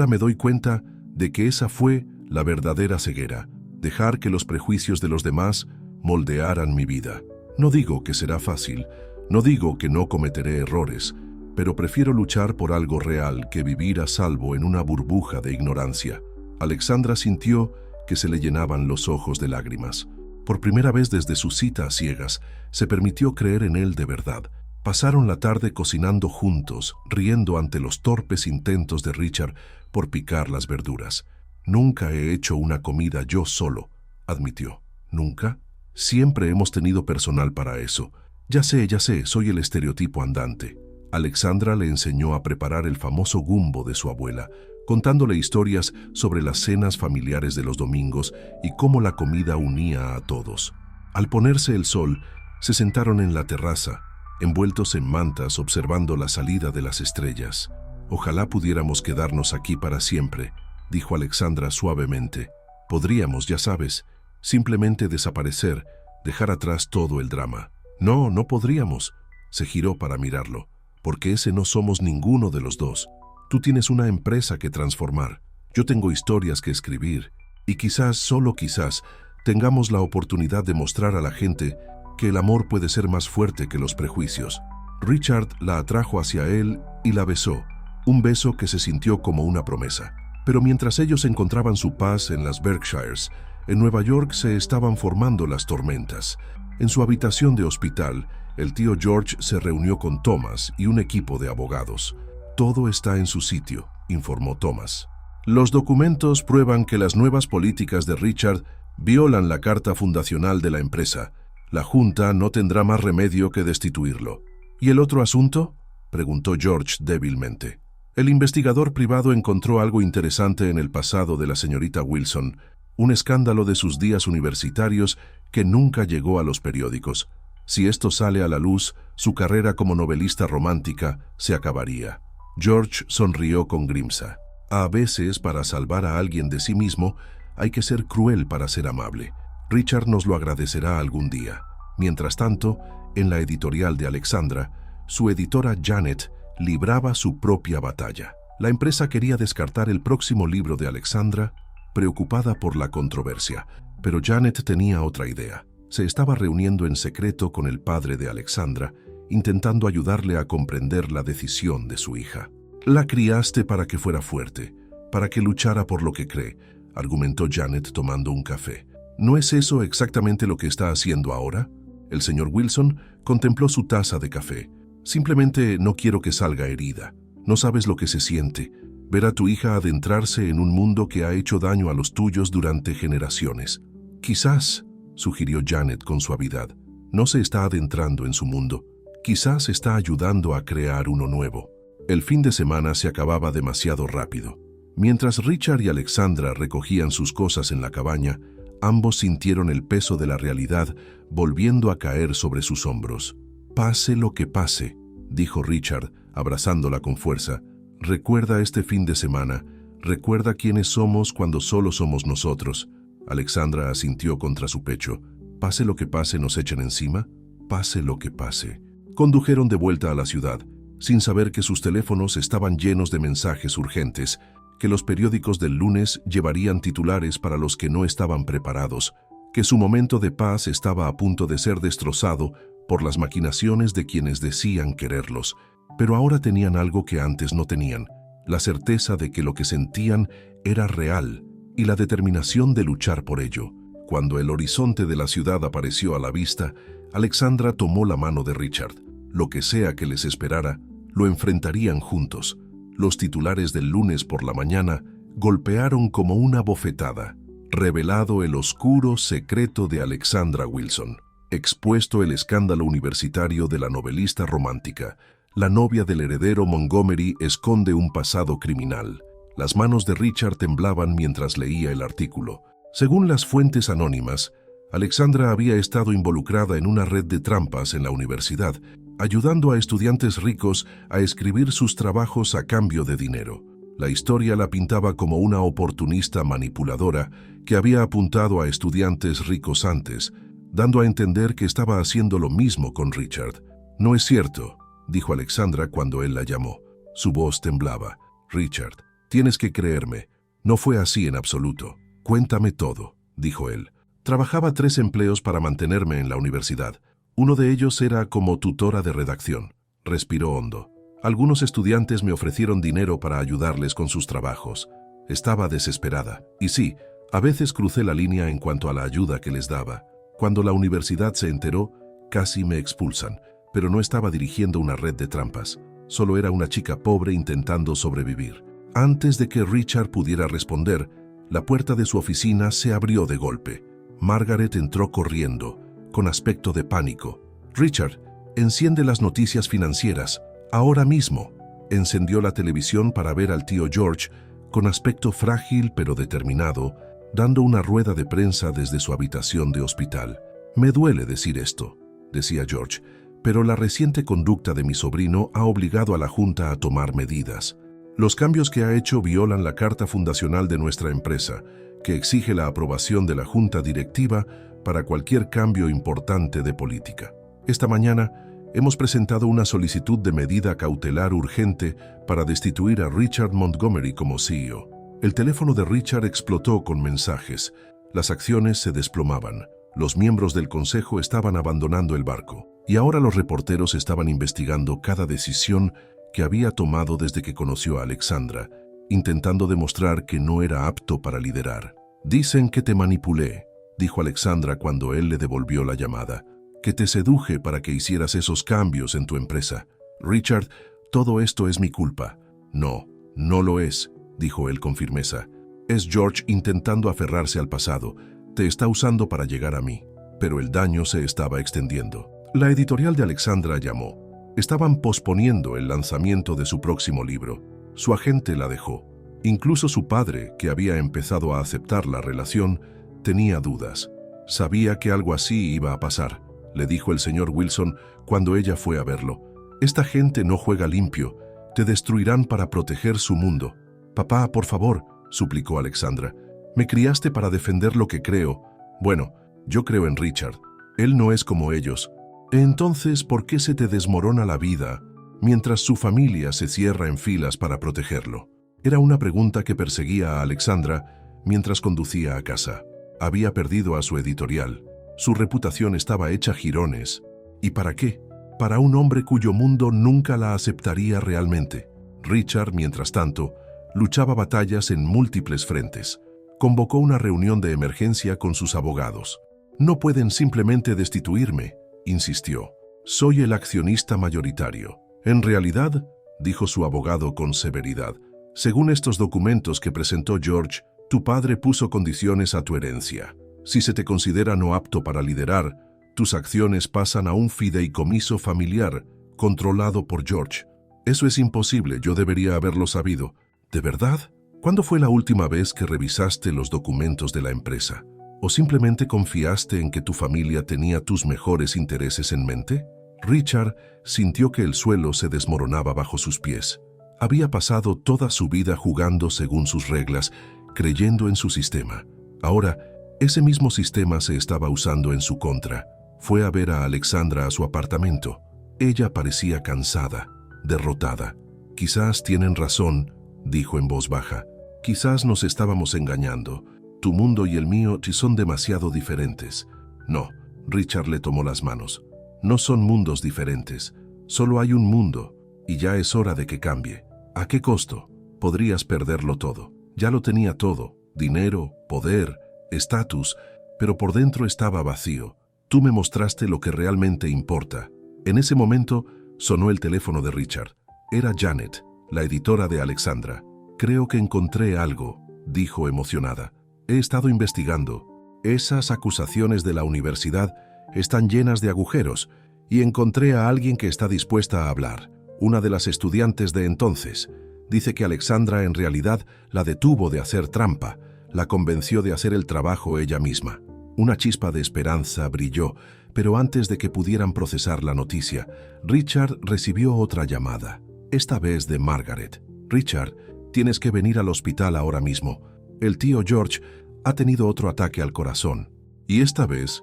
me doy cuenta de que esa fue la verdadera ceguera, dejar que los prejuicios de los demás moldearan mi vida. No digo que será fácil, no digo que no cometeré errores, pero prefiero luchar por algo real que vivir a salvo en una burbuja de ignorancia. Alexandra sintió que se le llenaban los ojos de lágrimas. Por primera vez desde su cita a ciegas, se permitió creer en él de verdad. Pasaron la tarde cocinando juntos, riendo ante los torpes intentos de Richard por picar las verduras. «Nunca he hecho una comida yo solo», admitió. «¿Nunca? Siempre hemos tenido personal para eso. Ya sé, soy el estereotipo andante». Alexandra le enseñó a preparar el famoso gumbo de su abuela, contándole historias sobre las cenas familiares de los domingos y cómo la comida unía a todos. Al ponerse el sol, se sentaron en la terraza, envueltos en mantas observando la salida de las estrellas. «Ojalá pudiéramos quedarnos aquí para siempre», dijo Alexandra suavemente. «Podríamos, ya sabes, simplemente desaparecer, dejar atrás todo el drama». «No, no podríamos», se giró para mirarlo, «porque ese no somos ninguno de los dos. Tú tienes una empresa que transformar, yo tengo historias que escribir, y quizás, solo quizás, tengamos la oportunidad de mostrar a la gente que el amor puede ser más fuerte que los prejuicios». Richard la atrajo hacia él y la besó, un beso que se sintió como una promesa. Pero mientras ellos encontraban su paz en las Berkshires, en Nueva York se estaban formando las tormentas. En su habitación de hospital, el tío George se reunió con Thomas y un equipo de abogados. «Todo está en su sitio», informó Thomas. «Los documentos prueban que las nuevas políticas de Richard violan la carta fundacional de la empresa. La Junta no tendrá más remedio que destituirlo». «¿Y el otro asunto?», preguntó George débilmente. «El investigador privado encontró algo interesante en el pasado de la señorita Wilson, un escándalo de sus días universitarios que nunca llegó a los periódicos. Si esto sale a la luz, su carrera como novelista romántica se acabaría». George sonrió con grimsa. «A veces, para salvar a alguien de sí mismo, hay que ser cruel para ser amable. Richard nos lo agradecerá algún día». Mientras tanto, en la editorial de Alexandra, su editora Janet libraba su propia batalla. La empresa quería descartar el próximo libro de Alexandra, preocupada por la controversia, pero Janet tenía otra idea. Se estaba reuniendo en secreto con el padre de Alexandra, intentando ayudarle a comprender la decisión de su hija. «La criaste para que fuera fuerte, para que luchara por lo que cree», argumentó Janet tomando un café. «¿No es eso exactamente lo que está haciendo ahora?». El señor Wilson contempló su taza de café. «Simplemente no quiero que salga herida. No sabes lo que se siente, ver a tu hija adentrarse en un mundo que ha hecho daño a los tuyos durante generaciones». «Quizás», sugirió Janet con suavidad, «no se está adentrando en su mundo. Quizás está ayudando a crear uno nuevo». El fin de semana se acababa demasiado rápido. Mientras Richard y Alexandra recogían sus cosas en la cabaña, ambos sintieron el peso de la realidad volviendo a caer sobre sus hombros. «Pase lo que pase», dijo Richard, abrazándola con fuerza, «recuerda este fin de semana, recuerda quiénes somos cuando solo somos nosotros». Alexandra asintió contra su pecho. «Pase lo que pase, nos echan encima. Pase lo que pase». Condujeron de vuelta a la ciudad, sin saber que sus teléfonos estaban llenos de mensajes urgentes, que los periódicos del lunes llevarían titulares para los que no estaban preparados, que su momento de paz estaba a punto de ser destrozado por las maquinaciones de quienes decían quererlos. Pero ahora tenían algo que antes no tenían, la certeza de que lo que sentían era real y la determinación de luchar por ello. Cuando el horizonte de la ciudad apareció a la vista, Alexandra tomó la mano de Richard. Lo que sea que les esperara, lo enfrentarían juntos. Los titulares del lunes por la mañana golpearon como una bofetada. Revelado el oscuro secreto de Alexandra Wilson. Expuesto el escándalo universitario de la novelista romántica. La novia del heredero Montgomery esconde un pasado criminal. Las manos de Richard temblaban mientras leía el artículo. Según las fuentes anónimas, Alexandra había estado involucrada en una red de trampas en la universidad, ayudando a estudiantes ricos a escribir sus trabajos a cambio de dinero. La historia la pintaba como una oportunista manipuladora que había apuntado a estudiantes ricos antes, dando a entender que estaba haciendo lo mismo con Richard. «No es cierto», dijo Alexandra cuando él la llamó. Su voz temblaba. «Richard, tienes que creerme. No fue así en absoluto. Cuéntame todo», dijo él. «Trabajaba 3 empleos para mantenerme en la universidad. Uno de ellos era como tutora de redacción». Respiró hondo. «Algunos estudiantes me ofrecieron dinero para ayudarles con sus trabajos. Estaba desesperada. Y sí, a veces crucé la línea en cuanto a la ayuda que les daba. Cuando la universidad se enteró, casi me expulsan. Pero no estaba dirigiendo una red de trampas. Solo era una chica pobre intentando sobrevivir. Antes de que Richard pudiera responder, la puerta de su oficina se abrió de golpe. Margaret entró corriendo, con aspecto de pánico. «Richard, enciende las noticias financieras, ahora mismo». Encendió la televisión para ver al tío George, con aspecto frágil pero determinado, dando una rueda de prensa desde su habitación de hospital. «Me duele decir esto», decía George, «pero la reciente conducta de mi sobrino ha obligado a la Junta a tomar medidas. Los cambios que ha hecho violan la carta fundacional de nuestra empresa, que exige la aprobación de la Junta Directiva para cualquier cambio importante de política. Esta mañana hemos presentado una solicitud de medida cautelar urgente para destituir a Richard Montgomery como CEO». El teléfono de Richard explotó con mensajes. Las acciones se desplomaban. Los miembros del consejo estaban abandonando el barco. Y ahora los reporteros estaban investigando cada decisión que había tomado desde que conoció a Alexandra, intentando demostrar que no era apto para liderar. «Dicen que te manipulé», dijo Alexandra cuando él le devolvió la llamada, «que te seduje para que hicieras esos cambios en tu empresa. Richard, todo esto es mi culpa». «No, no lo es», dijo él con firmeza. «Es George intentando aferrarse al pasado. Te está usando para llegar a mí». Pero el daño se estaba extendiendo. La editorial de Alexandra llamó. Estaban posponiendo el lanzamiento de su próximo libro. Su agente la dejó. Incluso su padre, que había empezado a aceptar la relación, tenía dudas. «Sabía que algo así iba a pasar», le dijo el señor Wilson cuando ella fue a verlo. «Esta gente no juega limpio. Te destruirán para proteger su mundo». «Papá, por favor», suplicó Alexandra. «Me criaste para defender lo que creo». «Bueno, yo creo en Richard. Él no es como ellos». «Entonces, ¿por qué se te desmorona la vida mientras su familia se cierra en filas para protegerlo?» Era una pregunta que perseguía a Alexandra mientras conducía a casa. Había perdido a su editorial. Su reputación estaba hecha jirones. ¿Y para qué? Para un hombre cuyo mundo nunca la aceptaría realmente. Richard, mientras tanto, luchaba batallas en múltiples frentes. Convocó una reunión de emergencia con sus abogados. «No pueden simplemente destituirme», insistió. «Soy el accionista mayoritario». «En realidad», dijo su abogado con severidad, «según estos documentos que presentó George, tu padre puso condiciones a tu herencia. Si se te considera no apto para liderar, tus acciones pasan a un fideicomiso familiar controlado por George. Eso es imposible, yo debería haberlo sabido». «¿De verdad? ¿Cuándo fue la última vez que revisaste los documentos de la empresa? ¿O simplemente confiaste en que tu familia tenía tus mejores intereses en mente?» Richard sintió que el suelo se desmoronaba bajo sus pies. Había pasado toda su vida jugando según sus reglas, creyendo en su sistema. Ahora, ese mismo sistema se estaba usando en su contra. Fue a ver a Alexandra a su apartamento. Ella parecía cansada, derrotada. «Quizás tienen razón», dijo en voz baja. «Quizás nos estábamos engañando. Tu mundo y el mío son demasiado diferentes». «No», Richard le tomó las manos. «No son mundos diferentes. Solo hay un mundo, y ya es hora de que cambie». «¿A qué costo? Podrías perderlo todo». Ya lo tenía todo: dinero, poder, estatus, pero por dentro estaba vacío. «Tú me mostraste lo que realmente importa». En ese momento sonó el teléfono de Richard. Era Janet, la editora de Alexandra. «Creo que encontré algo», dijo emocionada. «He estado investigando. Esas acusaciones de la universidad están llenas de agujeros y encontré a alguien que está dispuesta a hablar. Una de las estudiantes de entonces. Dice que Alexandra en realidad la detuvo de hacer trampa, la convenció de hacer el trabajo ella misma». Una chispa de esperanza brilló, pero antes de que pudieran procesar la noticia, Richard recibió otra llamada, esta vez de Margaret. «Richard, tienes que venir al hospital ahora mismo. El tío George ha tenido otro ataque al corazón. Y esta vez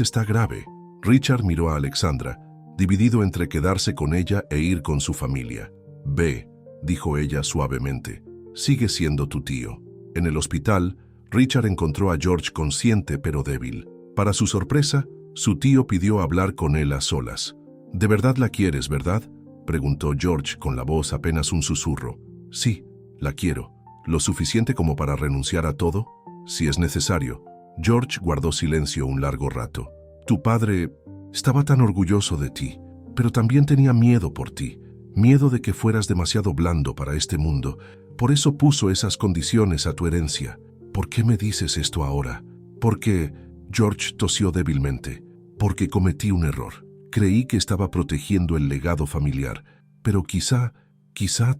está grave». Richard miró a Alexandra, dividido entre quedarse con ella e ir con su familia. «Ve», dijo ella suavemente, «sigue siendo tu tío». En el hospital, Richard encontró a George consciente pero débil. Para su sorpresa, su tío pidió hablar con él a solas. «¿De verdad la quieres, verdad?», preguntó George con la voz apenas un susurro. «Sí, la quiero. ¿Lo suficiente como para renunciar a todo? Si es necesario. George guardó silencio un largo rato. Tu padre estaba tan orgulloso de ti, pero también tenía miedo por ti. Miedo de que fueras demasiado blando para este mundo. Por eso puso esas condiciones a tu herencia. ¿Por qué me dices esto ahora? Porque George tosió débilmente. Porque cometí un error. Creí que estaba protegiendo el legado familiar, pero quizá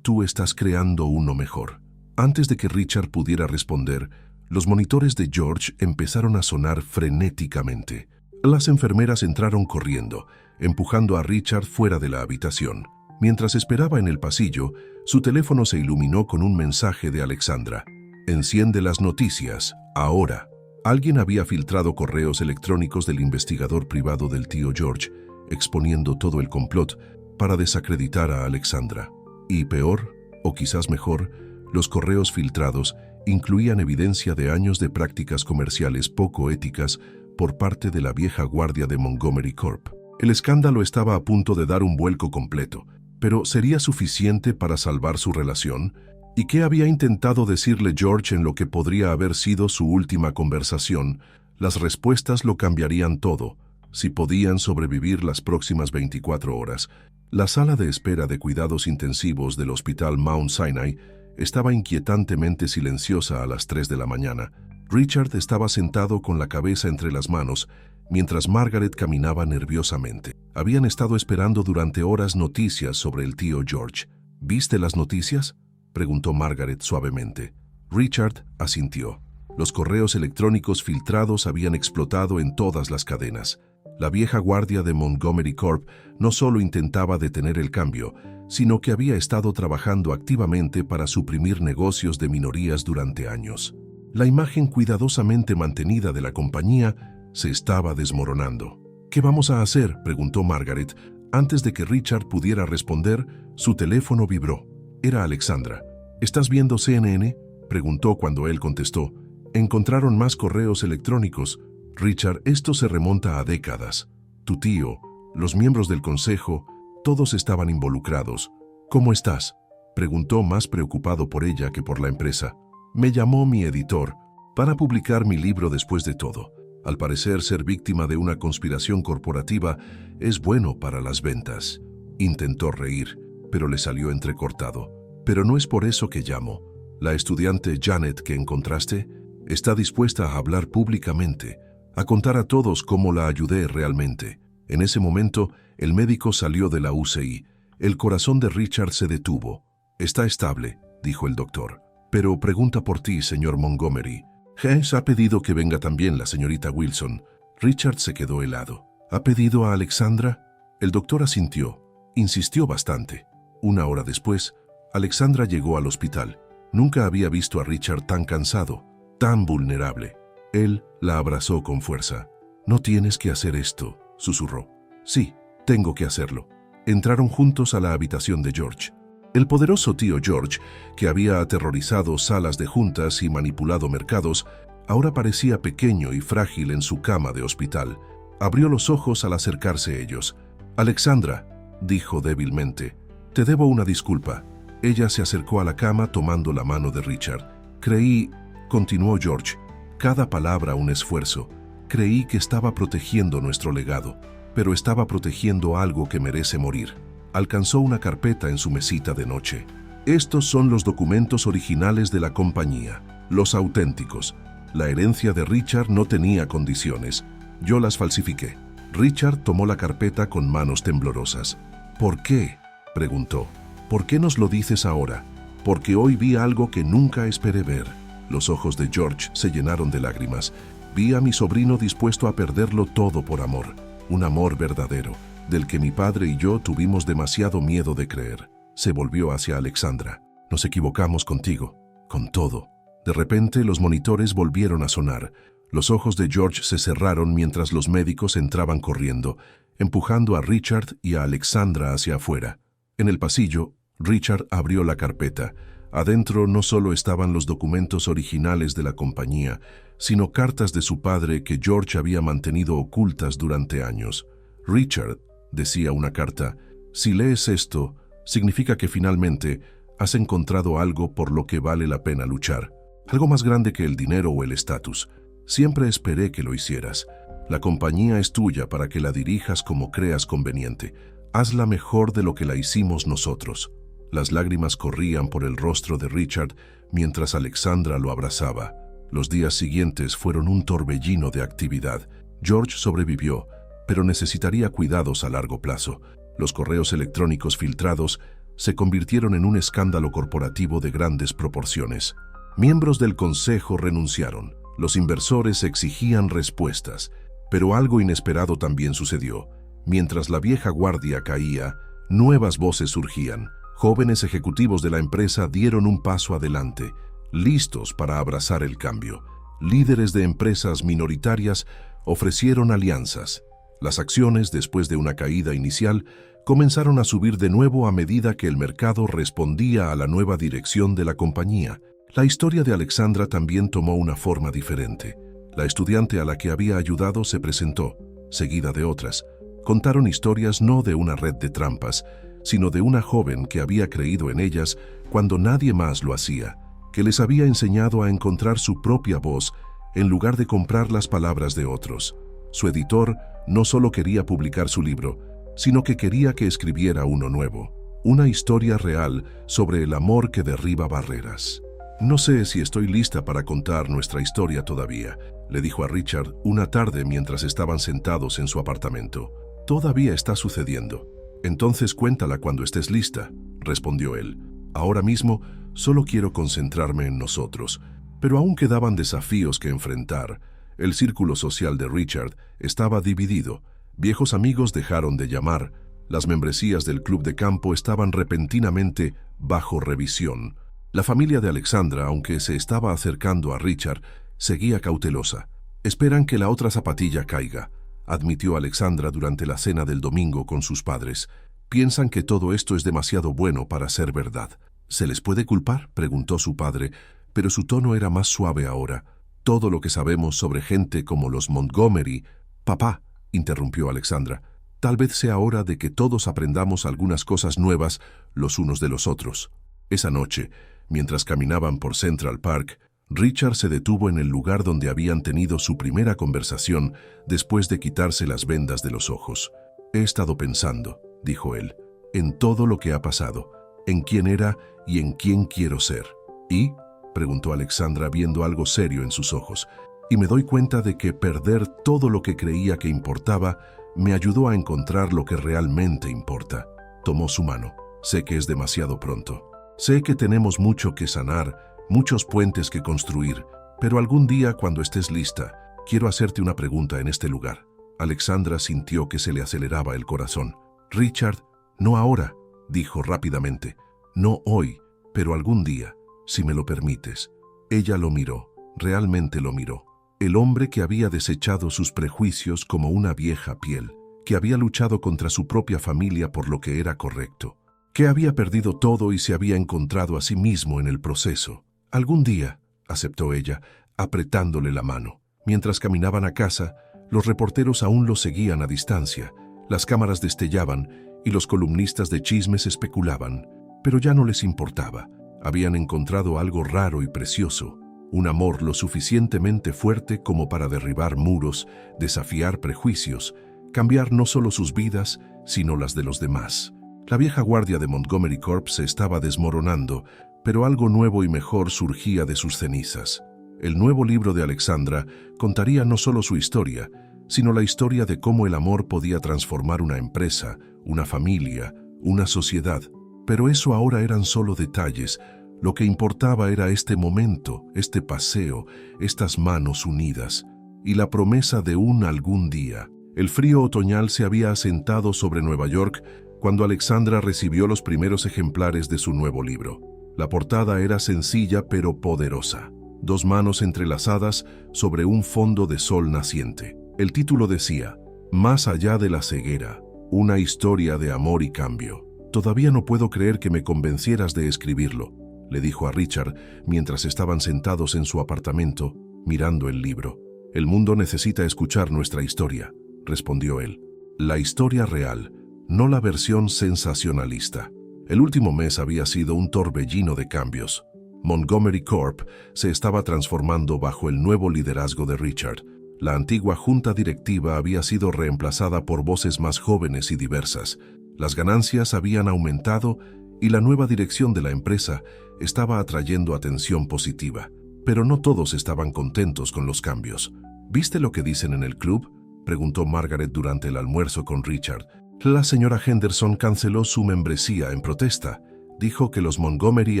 tú estás creando uno mejor. Antes de que Richard pudiera responder, los monitores de George empezaron a sonar frenéticamente. Las enfermeras entraron corriendo, empujando a Richard fuera de la habitación. Mientras esperaba en el pasillo, su teléfono se iluminó con un mensaje de Alexandra. Enciende las noticias, ahora. Alguien había filtrado correos electrónicos del investigador privado del tío George, exponiendo todo el complot para desacreditar a Alexandra. Y peor, o quizás mejor, los correos filtrados incluían evidencia de años de prácticas comerciales poco éticas por parte de la vieja guardia de Montgomery Corp. El escándalo estaba a punto de dar un vuelco completo, pero ¿sería suficiente para salvar su relación? ¿Y qué había intentado decirle George en lo que podría haber sido su última conversación? Las respuestas lo cambiarían todo, si podían sobrevivir las próximas 24 horas. La sala de espera de cuidados intensivos del Hospital Mount Sinai estaba inquietantemente silenciosa a las 3 de la mañana. Richard estaba sentado con la cabeza entre las manos, mientras Margaret caminaba nerviosamente. Habían estado esperando durante horas noticias sobre el tío George. ¿Viste las noticias?, preguntó Margaret suavemente. Richard asintió. Los correos electrónicos filtrados habían explotado en todas las cadenas. La vieja guardia de Montgomery Corp no solo intentaba detener el cambio, sino que había estado trabajando activamente para suprimir negocios de minorías durante años. La imagen cuidadosamente mantenida de la compañía se estaba desmoronando. ¿Qué vamos a hacer?, preguntó Margaret. Antes de que Richard pudiera responder, su teléfono vibró. Era Alexandra. ¿Estás viendo CNN?, preguntó cuando él contestó. Encontraron más correos electrónicos. Richard, esto se remonta a décadas. Tu tío, los miembros del consejo, todos estaban involucrados. ¿Cómo estás?, preguntó, más preocupado por ella que por la empresa. Me llamó mi editor para publicar mi libro después de todo. Al parecer, ser víctima de una conspiración corporativa es bueno para las ventas. Intentó reír, pero le salió entrecortado. Pero no es por eso que llamo. La estudiante Janet que encontraste está dispuesta a hablar públicamente, a contar a todos cómo la ayudé realmente. En ese momento, el médico salió de la UCI. El corazón de Richard se detuvo. Está estable, dijo el doctor. Pero pregunta por ti, señor Montgomery. Hayes ha pedido que venga también la señorita Wilson. Richard se quedó helado. ¿Ha pedido a Alexandra? El doctor asintió. Insistió bastante. Una hora después, Alexandra llegó al hospital. Nunca había visto a Richard tan cansado, tan vulnerable. Él la abrazó con fuerza. No tienes que hacer esto, susurró. Sí, tengo que hacerlo. Entraron juntos a la habitación de George. El poderoso tío George, que había aterrorizado salas de juntas y manipulado mercados, ahora parecía pequeño y frágil en su cama de hospital. Abrió los ojos al acercarse ellos. Alexandra, dijo débilmente, te debo una disculpa. Ella se acercó a la cama tomando la mano de Richard. Creí, continuó George, cada palabra un esfuerzo. Creí que estaba protegiendo nuestro legado, pero estaba protegiendo algo que merece morir. Alcanzó una carpeta en su mesita de noche. Estos son los documentos originales de la compañía, los auténticos. La herencia de Richard no tenía condiciones. Yo las falsifiqué. Richard tomó la carpeta con manos temblorosas. ¿Por qué?, preguntó. ¿Por qué nos lo dices ahora? Porque hoy vi algo que nunca esperé ver. Los ojos de George se llenaron de lágrimas. Vi a mi sobrino dispuesto a perderlo todo por amor. Un amor verdadero, del que mi padre y yo tuvimos demasiado miedo de creer. Se volvió hacia Alexandra. Nos equivocamos contigo, con todo. De repente los monitores volvieron a sonar. Los ojos de George se cerraron mientras los médicos entraban corriendo, empujando a Richard y a Alexandra hacia afuera. En el pasillo, Richard abrió la carpeta. Adentro no solo estaban los documentos originales de la compañía, sino cartas de su padre que George había mantenido ocultas durante años. Richard, decía una carta, si lees esto, significa que finalmente Has encontrado algo por lo que vale la pena luchar. Algo más grande que el dinero o el estatus. Siempre esperé que lo hicieras. La compañía es tuya para que la dirijas como creas conveniente. Hazla mejor de lo que la hicimos nosotros. Las lágrimas corrían por el rostro de Richard mientras Alexandra lo abrazaba. Los días siguientes fueron un torbellino de actividad. George sobrevivió, pero necesitaría cuidados a largo plazo. Los correos electrónicos filtrados se convirtieron en un escándalo corporativo de grandes proporciones. Miembros del consejo renunciaron. Los inversores exigían respuestas, pero algo inesperado también sucedió. Mientras la vieja guardia caía, nuevas voces surgían. Jóvenes ejecutivos de la empresa dieron un paso adelante, listos para abrazar el cambio. Líderes de empresas minoritarias ofrecieron alianzas. Las acciones, después de una caída inicial, comenzaron a subir de nuevo a medida que el mercado respondía a la nueva dirección de la compañía. La historia de Alexandra también tomó una forma diferente. La estudiante a la que había ayudado se presentó, seguida de otras. Contaron historias no de una red de trampas, sino de una joven que había creído en ellas cuando nadie más lo hacía, que les había enseñado a encontrar su propia voz en lugar de comprar las palabras de otros. Su editor no solo quería publicar su libro, sino que quería que escribiera uno nuevo, una historia real sobre el amor que derriba barreras. «No sé si estoy lista para contar nuestra historia todavía», le dijo a Richard una tarde mientras estaban sentados en su apartamento. «Todavía está sucediendo». «Entonces cuéntala cuando estés lista», respondió él. «Ahora mismo solo quiero concentrarme en nosotros». Pero aún quedaban desafíos que enfrentar. El círculo social de Richard estaba dividido. Viejos amigos dejaron de llamar. Las membresías del club de campo estaban repentinamente bajo revisión. La familia de Alexandra, aunque se estaba acercando a Richard, seguía cautelosa. «Esperan que la otra zapatilla caiga», admitió Alexandra durante la cena del domingo con sus padres. «Piensan que todo esto es demasiado bueno para ser verdad». «¿Se les puede culpar?», preguntó su padre, pero su tono era más suave ahora. «Todo lo que sabemos sobre gente como los Montgomery». «Papá», interrumpió Alexandra, «tal vez sea hora de que todos aprendamos algunas cosas nuevas los unos de los otros». Esa noche, mientras caminaban por Central Park, Richard se detuvo en el lugar donde habían tenido su primera conversación después de quitarse las vendas de los ojos. «He estado pensando», dijo él, «en todo lo que ha pasado, en quién era y en quién quiero ser». «¿Y?», preguntó Alexandra viendo algo serio en sus ojos. «Y me doy cuenta de que perder todo lo que creía que importaba me ayudó a encontrar lo que realmente importa». Tomó su mano. «Sé que es demasiado pronto. Sé que tenemos mucho que sanar, muchos puentes que construir, pero algún día cuando estés lista, quiero hacerte una pregunta en este lugar». Alexandra sintió que se le aceleraba el corazón. «Richard, no ahora», dijo rápidamente. «No hoy, pero algún día, si me lo permites». Ella lo miró, realmente lo miró. El hombre que había desechado sus prejuicios como una vieja piel, que había luchado contra su propia familia por lo que era correcto, que había perdido todo y se había encontrado a sí mismo en el proceso. «Algún día», aceptó ella, apretándole la mano. Mientras caminaban a casa, los reporteros aún lo seguían a distancia. Las cámaras destellaban y los columnistas de chismes especulaban, pero ya no les importaba. Habían encontrado algo raro y precioso, un amor lo suficientemente fuerte como para derribar muros, desafiar prejuicios, cambiar no solo sus vidas, sino las de los demás. La vieja guardia de Montgomery Corp se estaba desmoronando, pero algo nuevo y mejor surgía de sus cenizas. El nuevo libro de Alexandra contaría no solo su historia, sino la historia de cómo el amor podía transformar una empresa, una familia, una sociedad. Pero eso ahora eran solo detalles. Lo que importaba era este momento, este paseo, estas manos unidas, y la promesa de un algún día. El frío otoñal se había asentado sobre Nueva York cuando Alexandra recibió los primeros ejemplares de su nuevo libro. La portada era sencilla pero poderosa. 2 manos entrelazadas sobre un fondo de sol naciente. El título decía, «Más allá de la ceguera, una historia de amor y cambio». «Todavía no puedo creer que me convencieras de escribirlo», le dijo a Richard mientras estaban sentados en su apartamento, mirando el libro. «El mundo necesita escuchar nuestra historia», respondió él. «La historia real, no la versión sensacionalista». El último mes había sido un torbellino de cambios. Montgomery Corp se estaba transformando bajo el nuevo liderazgo de Richard. La antigua junta directiva había sido reemplazada por voces más jóvenes y diversas. Las ganancias habían aumentado y la nueva dirección de la empresa estaba atrayendo atención positiva. Pero no todos estaban contentos con los cambios. ¿Viste lo que dicen en el club?, preguntó Margaret durante el almuerzo con Richard. La señora Henderson canceló su membresía en protesta. Dijo que los Montgomery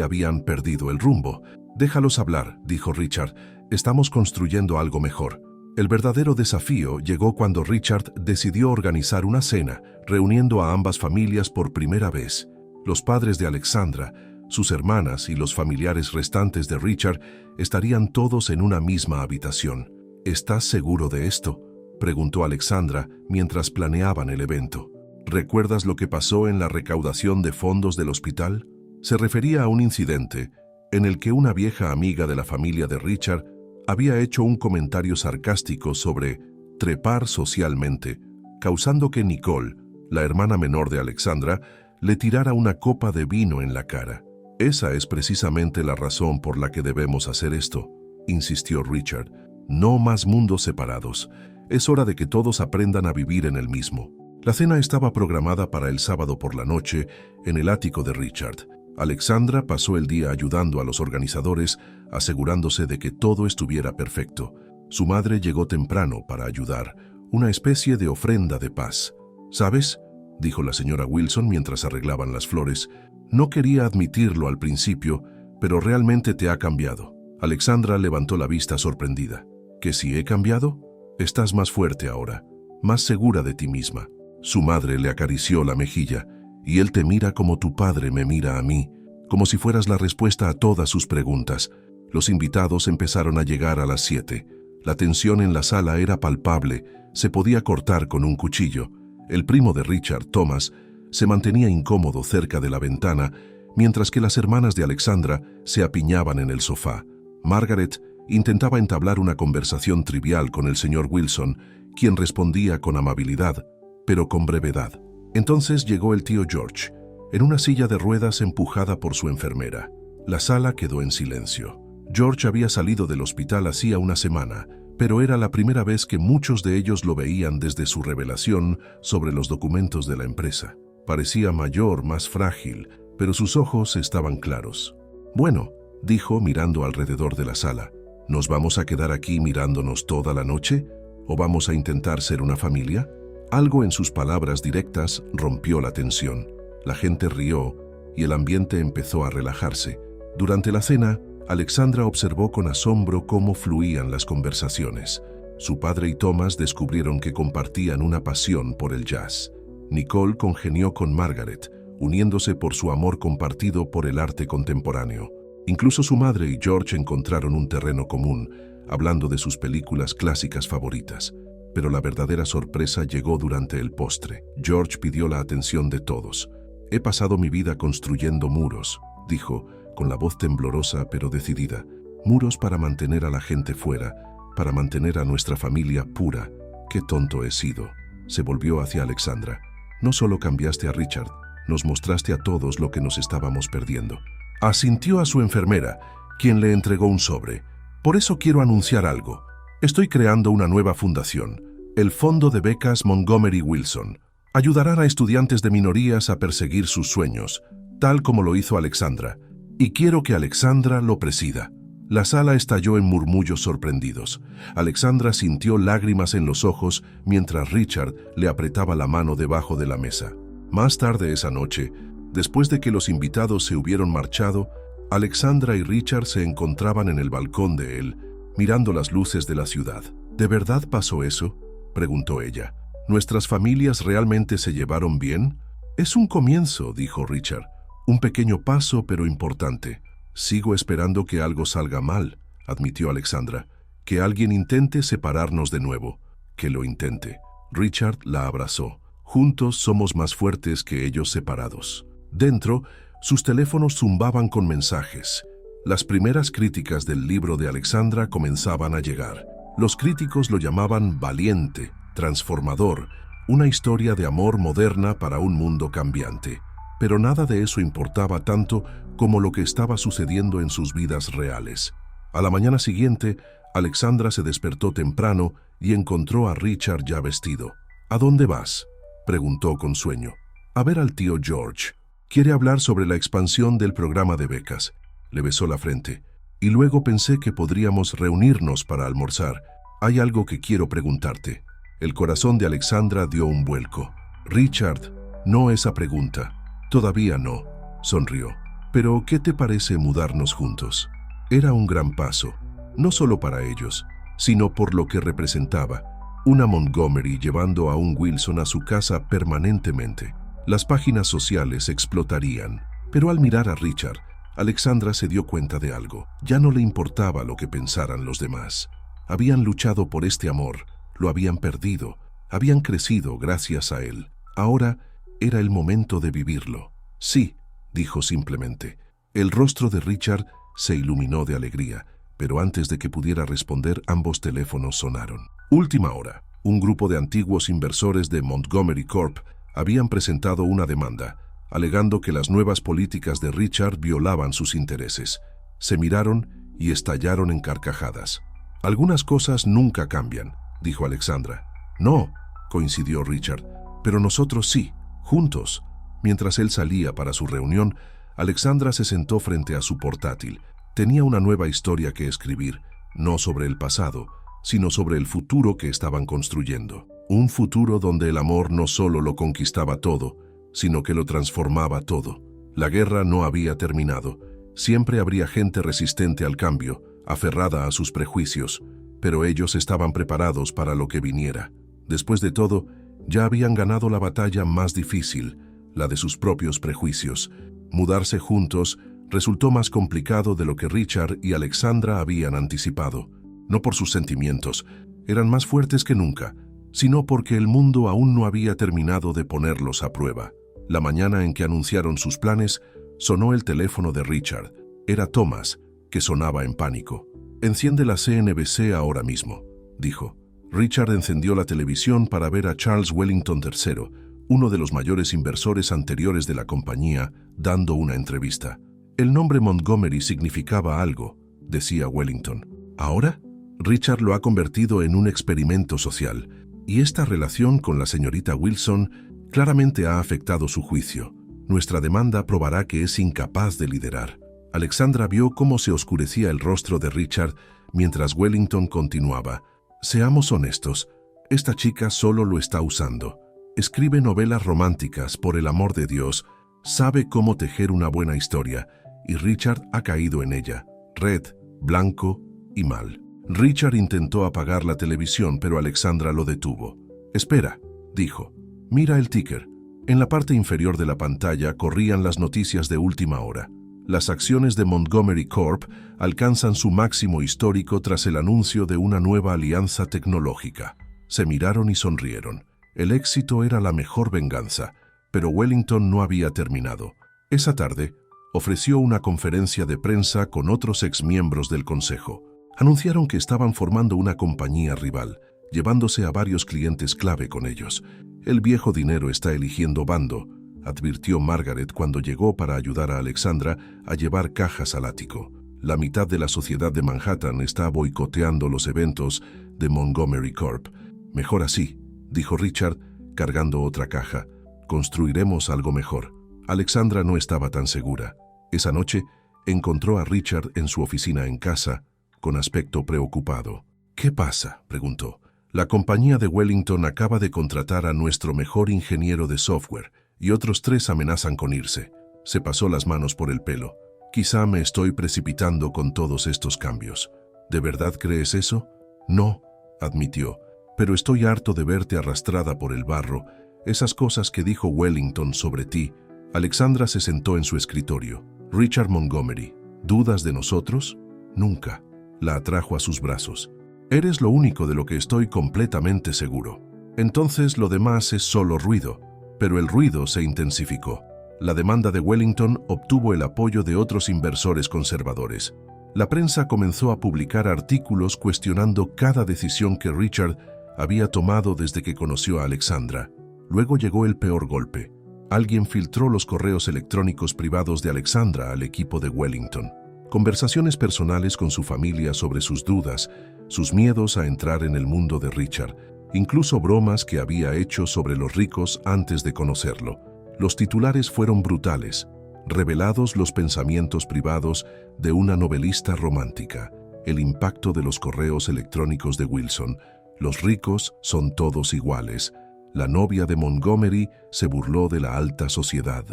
habían perdido el rumbo. «Déjalos hablar», dijo Richard. «Estamos construyendo algo mejor». El verdadero desafío llegó cuando Richard decidió organizar una cena, reuniendo a ambas familias por primera vez. Los padres de Alexandra, sus hermanas y los familiares restantes de Richard estarían todos en una misma habitación. «¿Estás seguro de esto?», preguntó Alexandra mientras planeaban el evento. ¿Recuerdas lo que pasó en la recaudación de fondos del hospital? Se refería a un incidente en el que una vieja amiga de la familia de Richard había hecho un comentario sarcástico sobre trepar socialmente, causando que Nicole, la hermana menor de Alexandra, le tirara una copa de vino en la cara. «Esa es precisamente la razón por la que debemos hacer esto», insistió Richard. «No más mundos separados. Es hora de que todos aprendan a vivir en el mismo». La cena estaba programada para el sábado por la noche en el ático de Richard. Alexandra pasó el día ayudando a los organizadores, asegurándose de que todo estuviera perfecto. Su madre llegó temprano para ayudar, una especie de ofrenda de paz. «¿Sabes?», dijo la señora Wilson mientras arreglaban las flores. «No quería admitirlo al principio, pero realmente te ha cambiado». Alexandra levantó la vista sorprendida. «¿Que si he cambiado? Estás más fuerte ahora, más segura de ti misma». Su madre le acarició la mejilla. «Y él te mira como tu padre me mira a mí, como si fueras la respuesta a todas sus preguntas». Los invitados empezaron a llegar a las 7. La tensión en la sala era palpable, se podía cortar con un cuchillo. El primo de Richard, Thomas, se mantenía incómodo cerca de la ventana, mientras que las hermanas de Alexandra se apiñaban en el sofá. Margaret intentaba entablar una conversación trivial con el señor Wilson, quien respondía con amabilidad, pero con brevedad. Entonces llegó el tío George, en una silla de ruedas empujada por su enfermera. La sala quedó en silencio. George había salido del hospital hacía una semana, pero era la primera vez que muchos de ellos lo veían desde su revelación sobre los documentos de la empresa. Parecía mayor, más frágil, pero sus ojos estaban claros. «Bueno», dijo mirando alrededor de la sala, «¿nos vamos a quedar aquí mirándonos toda la noche? ¿O vamos a intentar ser una familia?». Algo en sus palabras directas rompió la tensión. La gente rió y el ambiente empezó a relajarse. Durante la cena, Alexandra observó con asombro cómo fluían las conversaciones. Su padre y Thomas descubrieron que compartían una pasión por el jazz. Nicole congenió con Margaret, uniéndose por su amor compartido por el arte contemporáneo. Incluso su madre y George encontraron un terreno común, hablando de sus películas clásicas favoritas. Pero la verdadera sorpresa llegó durante el postre. George pidió la atención de todos. «He pasado mi vida construyendo muros», dijo, con la voz temblorosa pero decidida. «Muros para mantener a la gente fuera, para mantener a nuestra familia pura. Qué tonto he sido». Se volvió hacia Alexandra. «No solo cambiaste a Richard, nos mostraste a todos lo que nos estábamos perdiendo». Asintió a su enfermera, quien le entregó un sobre. «Por eso quiero anunciar algo. Estoy creando una nueva fundación, el Fondo de Becas Montgomery Wilson. Ayudarán a estudiantes de minorías a perseguir sus sueños, tal como lo hizo Alexandra. Y quiero que Alexandra lo presida». La sala estalló en murmullos sorprendidos. Alexandra sintió lágrimas en los ojos mientras Richard le apretaba la mano debajo de la mesa. Más tarde esa noche, después de que los invitados se hubieron marchado, Alexandra y Richard se encontraban en el balcón de él, mirando las luces de la ciudad. «¿De verdad pasó eso?», preguntó ella. «¿Nuestras familias realmente se llevaron bien?» «Es un comienzo», dijo Richard. «Un pequeño paso, pero importante». «Sigo esperando que algo salga mal», admitió Alexandra. «Que alguien intente separarnos de nuevo». «Que lo intente». Richard la abrazó. «Juntos somos más fuertes que ellos separados». Dentro, sus teléfonos zumbaban con mensajes. Las primeras críticas del libro de Alexandra comenzaban a llegar. Los críticos lo llamaban valiente, transformador, una historia de amor moderna para un mundo cambiante. pero nada de eso importaba tanto como lo que estaba sucediendo en sus vidas reales. A la mañana siguiente, Alexandra se despertó temprano y encontró a Richard ya vestido. «¿A dónde vas?», preguntó con sueño. «A ver al tío George. Quiere hablar sobre la expansión del programa de becas». Le besó la frente. «Y luego pensé que podríamos reunirnos para almorzar. Hay algo que quiero preguntarte». El corazón de Alexandra dio un vuelco. «Richard, no esa pregunta». «Todavía no», sonrió. «Pero, ¿qué te parece mudarnos juntos?». Era un gran paso, no solo para ellos, sino por lo que representaba. Una Montgomery llevando a un Wilson a su casa permanentemente. Las páginas sociales explotarían. Pero al mirar a Richard, Alexandra se dio cuenta de algo. Ya no le importaba lo que pensaran los demás. Habían luchado por este amor, lo habían perdido, habían crecido gracias a él. Ahora era el momento de vivirlo. «Sí», dijo simplemente. El rostro de Richard se iluminó de alegría, pero antes de que pudiera responder, ambos teléfonos sonaron. Última hora. Un grupo de antiguos inversores de Montgomery Corp habían presentado una demanda, alegando que las nuevas políticas de Richard violaban sus intereses. Se miraron y estallaron en carcajadas. «Algunas cosas nunca cambian», dijo Alexandra. «No», coincidió Richard, «pero nosotros sí, juntos». Mientras él salía para su reunión, Alexandra se sentó frente a su portátil. Tenía una nueva historia que escribir, no sobre el pasado, sino sobre el futuro que estaban construyendo. Un futuro donde el amor no solo lo conquistaba todo, sino que lo transformaba todo. La guerra no había terminado. Siempre habría gente resistente al cambio, aferrada a sus prejuicios, pero ellos estaban preparados para lo que viniera. Después de todo, ya habían ganado la batalla más difícil, la de sus propios prejuicios. Mudarse juntos resultó más complicado de lo que Richard y Alexandra habían anticipado. No por sus sentimientos, eran más fuertes que nunca, sino porque el mundo aún no había terminado de ponerlos a prueba. La mañana en que anunciaron sus planes, sonó el teléfono de Richard. Era Thomas, que sonaba en pánico. «Enciende la CNBC ahora mismo», dijo. Richard encendió la televisión para ver a Charles Wellington III, uno de los mayores inversores anteriores de la compañía, dando una entrevista. El nombre Montgomery significaba algo, decía Wellington. Ahora, Richard lo ha convertido en un experimento social, y esta relación con la señorita Wilson claramente ha afectado su juicio. Nuestra demanda probará que es incapaz de liderar. Alexandra vio cómo se oscurecía el rostro de Richard mientras Wellington continuaba. «Seamos honestos, esta chica solo lo está usando. Escribe novelas románticas, por el amor de Dios, sabe cómo tejer una buena historia, y Richard ha caído en ella, red, blanco y mal». Richard intentó apagar la televisión, pero Alexandra lo detuvo. «Espera», dijo. «Mira el ticker». En la parte inferior de la pantalla corrían las noticias de última hora. Las acciones de Montgomery Corp alcanzan su máximo histórico tras el anuncio de una nueva alianza tecnológica. Se miraron y sonrieron. El éxito era la mejor venganza, pero Wellington no había terminado. Esa tarde, ofreció una conferencia de prensa con otros exmiembros del consejo. Anunciaron que estaban formando una compañía rival, llevándose a varios clientes clave con ellos. «El viejo dinero está eligiendo bando», advirtió Margaret cuando llegó para ayudar a Alexandra a llevar cajas al ático. «La mitad de la sociedad de Manhattan está boicoteando los eventos de Montgomery Corp. Mejor así», dijo Richard, cargando otra caja. «Construiremos algo mejor». Alexandra no estaba tan segura. Esa noche, encontró a Richard en su oficina en casa, con aspecto preocupado. «¿Qué pasa?», preguntó. «La compañía de Wellington acaba de contratar a nuestro mejor ingeniero de software, y otros 3 amenazan con irse». Se pasó las manos por el pelo. «Quizá me estoy precipitando con todos estos cambios». «¿De verdad crees eso?». «No», admitió, «pero estoy harto de verte arrastrada por el barro. Esas cosas que dijo Wellington sobre ti». Alexandra se sentó en su escritorio. «Richard Montgomery, ¿dudas de nosotros?». «Nunca». La atrajo a sus brazos. «Eres lo único de lo que estoy completamente seguro. Entonces lo demás es solo ruido». Pero el ruido se intensificó. La demanda de Wellington obtuvo el apoyo de otros inversores conservadores. La prensa comenzó a publicar artículos cuestionando cada decisión que Richard había tomado desde que conoció a Alexandra. Luego llegó el peor golpe. alguien filtró los correos electrónicos privados de Alexandra al equipo de Wellington. Conversaciones personales con su familia sobre sus dudas, sus miedos a entrar en el mundo de Richard, incluso bromas que había hecho sobre los ricos antes de conocerlo. Los titulares fueron brutales, revelados los pensamientos privados de una novelista romántica, el impacto de los correos electrónicos de Wilson. Los ricos son todos iguales. La novia de Montgomery se burló de la alta sociedad.